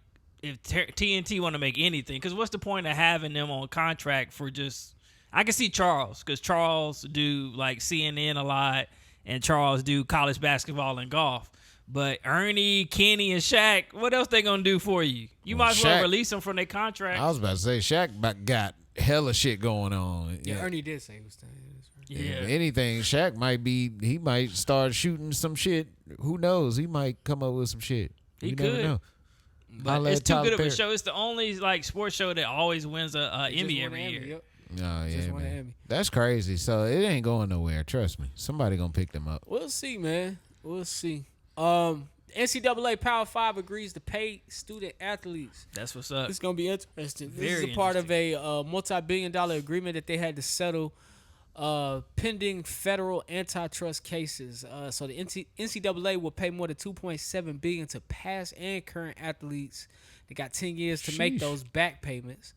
if TNT want to make anything, because what's the point of having them on contract for just? I can see Charles, because Charles do like CNN a lot, and Charles do college basketball and golf. But Ernie, Kenny, and Shaq, what else they gonna do for you? You Well, might as well Shaq- release them from their contract. I was about to say Shaq got hella shit going on. Yeah, Ernie did say he was staying. If anything, Shaq he might start shooting some shit. Who knows? He might come up with some shit. He You could. never know. But Holla it's at too Tyler good of a Perry. show. It's the only like sports show that always wins a Emmy every year. Yep. Oh Just yeah, won an man. Emmy. That's crazy. So it ain't going nowhere. Trust me. Somebody gonna pick them up. We'll see, man. We'll see. NCAA Power 5 agrees to pay student athletes. That's what's up. It's going to be interesting. This Very is a part of a multi-billion-dollar agreement that they had to settle pending federal antitrust cases. So the NCAA will pay more than $2.7 billion to past and current athletes. They got 10 years to make those back payments.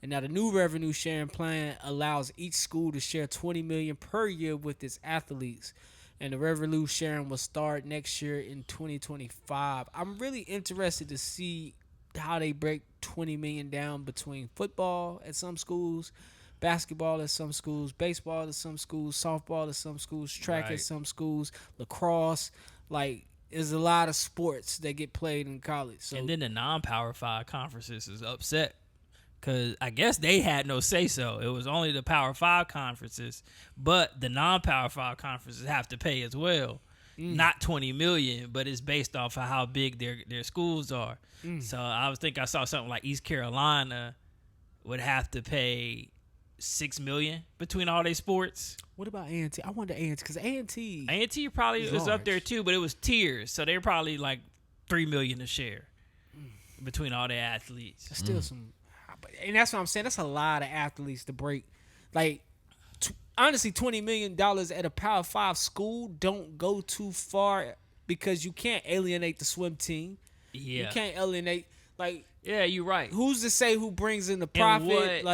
And now the new revenue sharing plan allows each school to share $20 million per year with its athletes. And the revenue sharing will start next year in 2025. I'm really interested to see how they break $20 million down between football at some schools, basketball at some schools, baseball at some schools, softball at some schools, track at some schools, lacrosse. Like, there's a lot of sports that get played in college. So, and then the non-Power 5 conferences is upset because I guess they had no say-so. It was only the Power 5 conferences, but the non-Power 5 conferences have to pay as well. Not $20 million, but it's based off of how big their schools are. So I saw something like East Carolina would have to pay $6 million between all their sports. What about A&T? I wonder A&T because A&T probably is up there too, but it was tiers, so they're probably like $3 million a share between all their athletes. That's still some, and that's what I'm saying. That's a lot of athletes to break. Like, honestly, $20 million at a Power 5 school don't go too far because you can't alienate the swim team. Yeah, you can't alienate. Like, yeah, you're right. Who's to say who brings in the profit?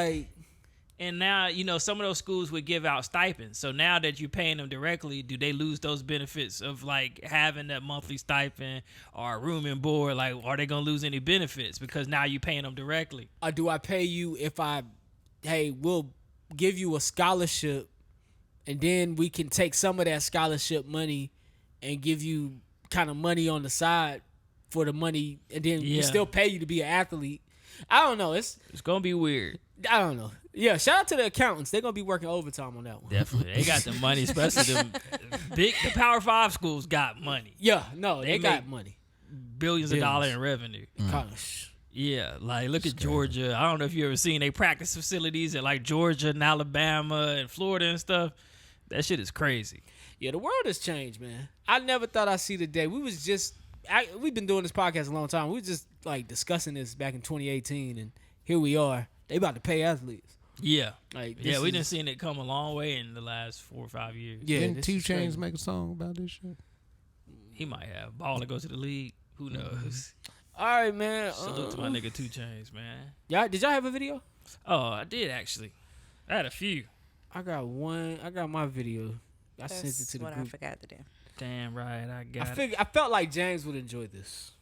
And now, some of those schools would give out stipends. So now that you're paying them directly, do they lose those benefits of, like, having that monthly stipend or room and board? Like, are they going to lose any benefits because now you're paying them directly? Or do I pay you if we'll give you a scholarship and then we can take some of that scholarship money and give you kind of money on the side for the money and then we still pay you to be an athlete? I don't know. It's going to be weird. I don't know. Yeah, shout out to the accountants. They're going to be working overtime on that one. Definitely. They got the money, especially the Power 5 schools got money. Yeah, no, they got money. Billions of dollars in revenue. Yeah, like look at Georgia. I don't know if you ever seen they practice facilities at like Georgia and Alabama and Florida and stuff. That shit is crazy. Yeah, the world has changed, man. I never thought I'd see the day. We've been doing this podcast a long time. We were just like discussing this back in 2018, and here we are. They about to pay athletes. Yeah, we done seen it come a long way in the last 4 or 5 years. Yeah, didn't 2 Chainz make a song about this shit? He might have. Baller go to the league. Who knows? All right, man. Salute to my nigga 2 Chainz, man. Did y'all have a video? Oh, I did actually. I had a few. I got one. I got my video. I sent it to the group. I forgot to do. Damn right, I got it. I felt like James would enjoy this.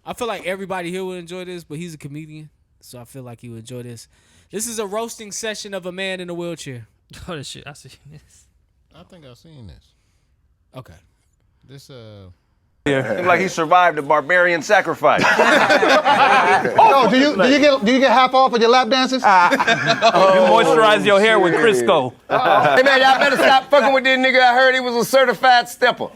I feel like everybody here would enjoy this, but he's a comedian, so I feel like he would enjoy this. This is a roasting session of a man in a wheelchair. Oh, this shit. I seen this. I think I've seen this. Okay. This, like he survived a barbarian sacrifice. Oh, do you get half off of your lap dances? You moisturize your hair with Crisco. Hey man, y'all better stop fucking with this nigga. I heard he was a certified stepper.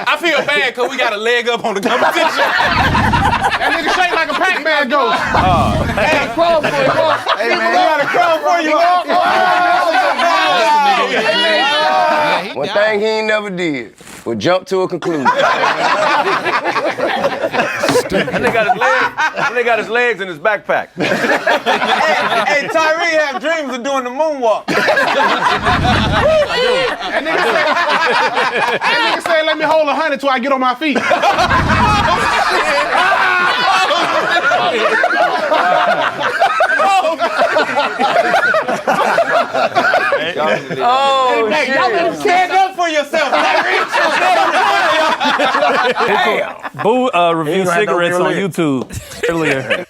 I feel bad because we got a leg up on the competition. That nigga shake like a Pac-Man ghost. Hey, crumb for you, boy. Hey man, we got a crumb for you. One thing he ain't never did was jump to a conclusion. That nigga got his legs in his backpack. Hey, Tyree have dreams of doing the moonwalk. That nigga say, let me hold 100 till I get on my feet. Oh, hey, y'all better stand up for yourself, Tyree. Boo reviewed cigarettes on YouTube earlier.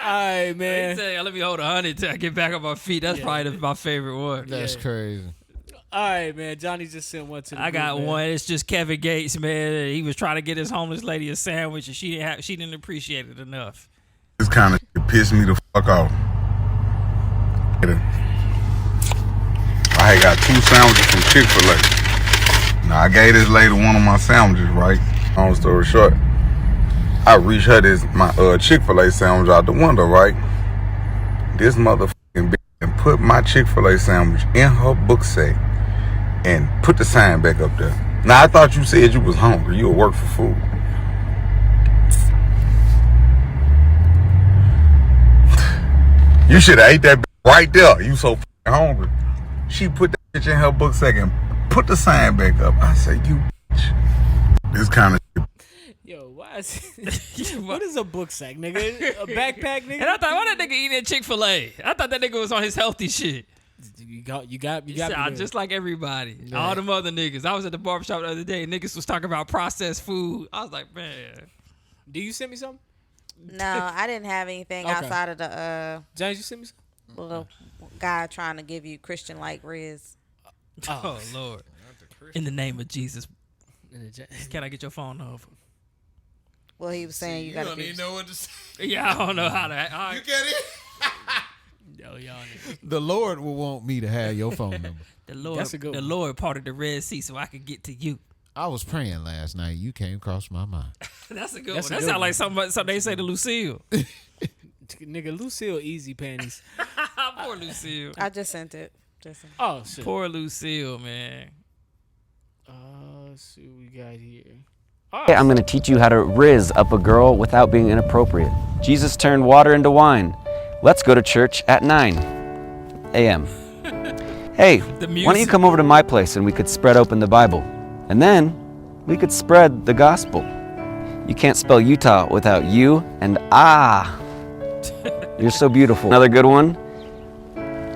All right, man. He said, let me hold 100 till I get back on my feet. That's probably my favorite one. That's crazy. All right, man. Johnny just sent one to the I got group, one. It's just Kevin Gates, man. He was trying to get his homeless lady a sandwich, and she didn't appreciate it enough. This kind of shit pissed me the fuck off. I had got 2 sandwiches from Chick-fil-A. Now, I gave this lady one of my sandwiches, right? Long story short, I reached her my Chick-fil-A sandwich out the window, right? This motherfucking bitch and put my Chick-fil-A sandwich in her book sack and put the sign back up there. Now, I thought you said you was hungry. You would work for food. You should have ate that right there. You so hungry. She put that bitch in her book sack and put the sign back up. I say, you bitch. This kind of shit. Yo, why is what is a book sack, nigga? A backpack, nigga? And I thought, why that nigga eating at Chick-fil-A? I thought that nigga was on his healthy shit. You got me Just like everybody. Yeah. All them other niggas. I was at the barbershop the other day. Niggas was talking about processed food. I was like, man. Do you send me something? No, I didn't have anything outside of the James, you send me something? little guy trying to give you Christian like Riz. Oh Lord. In the name of Jesus. Can I get your phone number? Well, he was saying you gotta don't even know what to say. Yeah, I don't know how to. You get it? Yo, y'all niggas. The Lord will want me to have your phone number. The Lord parted the Red Sea so I could get to you. I was praying last night. You came across my mind. That's a good one. That sounds like something they say to Lucille. Nigga, Lucille easy panties. Poor Lucille. I just sent it. Oh, shit. Poor Lucille, man. Let's see what we got here. Hey, I'm going to teach you how to riz up a girl without being inappropriate. Jesus turned water into wine. Let's go to church at 9 a.m. Hey, why don't you come over to my place and we could spread open the Bible? And then we could spread the gospel. You can't spell Utah without you and ah. You're so beautiful. Another good one.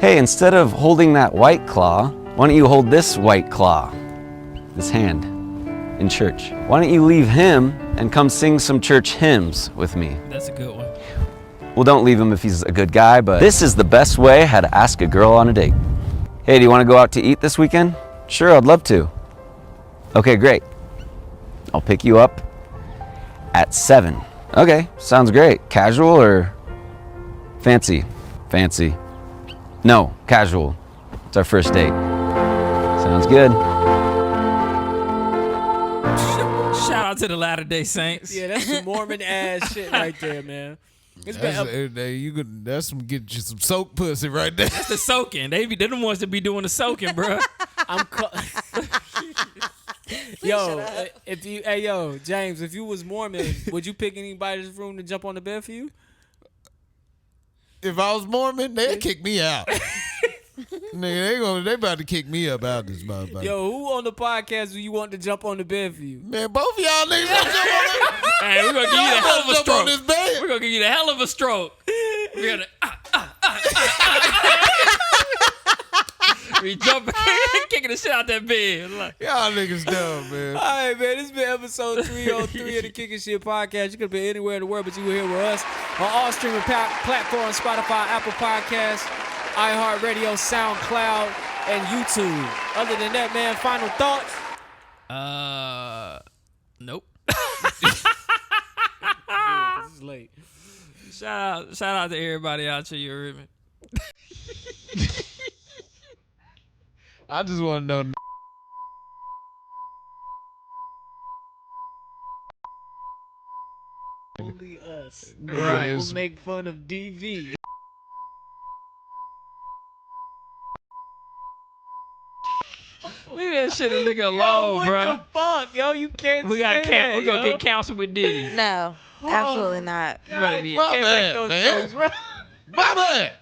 Hey, instead of holding that white claw, why don't you hold this white claw, this hand, in church? Why don't you leave him and come sing some church hymns with me? That's a good one. Well, don't leave him if he's a good guy, but this is the best way how to ask a girl on a date. Hey, do you want to go out to eat this weekend? Sure, I'd love to. Okay, great. I'll pick you up at 7. Okay, sounds great. Casual or fancy? Fancy. No, casual. It's our first date. Sounds good. Shout out to the Latter-day Saints. Yeah, that's some Mormon ass shit right there, man. That's some get you some soak pussy right there. That's the soaking. They're the ones that be doing the soaking, bro. Yo, James, if you was Mormon, would you pick anybody's room to jump on the bed for you? If I was Mormon, they'd kick me out. Nigga, they about to kick me up out this motherfucker. Yo, who on the podcast do you want to jump on the bed for you? Man, both of y'all niggas gonna jump on the Hey, we're gonna give you the hell of a stroke. this bed. We're gonna give you the hell of a stroke. We're gonna we jumping, kicking the shit out that bed. Y'all niggas dumb, man. All right, man. This has been episode 303 of the Kicking Shit Podcast. You could be anywhere in the world, but you were here with us on all streaming platforms: Spotify, Apple Podcasts, iHeartRadio, SoundCloud, and YouTube. Other than that, man, final thoughts? Nope. Yeah, this is late. Shout out to everybody out here, you heard me. I just want to know. Only us. Right. We'll make fun of DV. Leave that shit a nigga alone, bro. What the fuck, yo? You can't We're gonna get counseled with Diddy. No, absolutely not. My bad.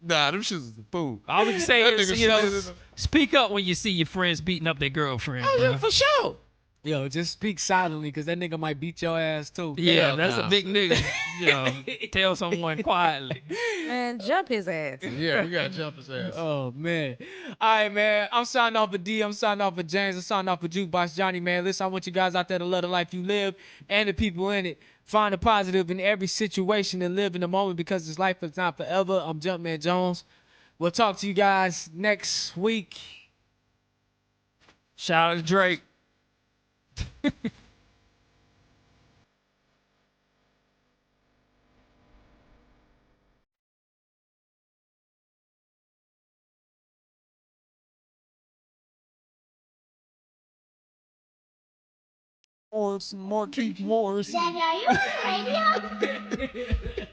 Nah, them shits is a fool. All we can say That is, nigga speak up when you see your friends beating up their girlfriend. Oh, yeah, for sure. Yo, just speak silently, because that nigga might beat your ass, too. Yeah, that's a big nigga. Tell someone quietly. Man, jump his ass. Yeah, we gotta jump his ass. Oh, man. All right, man. I'm signing off for D. I'm signing off for James. I'm signing off for Jukebox Johnny, man. Listen, I want you guys out there to love the life you live and the people in it. Find the positive in every situation and live in the moment, because this life is not forever. I'm Jumpman Jones. We'll talk to you guys next week. Shout out to Drake. Or some more Keith Morris. Daddy, are you on the radio?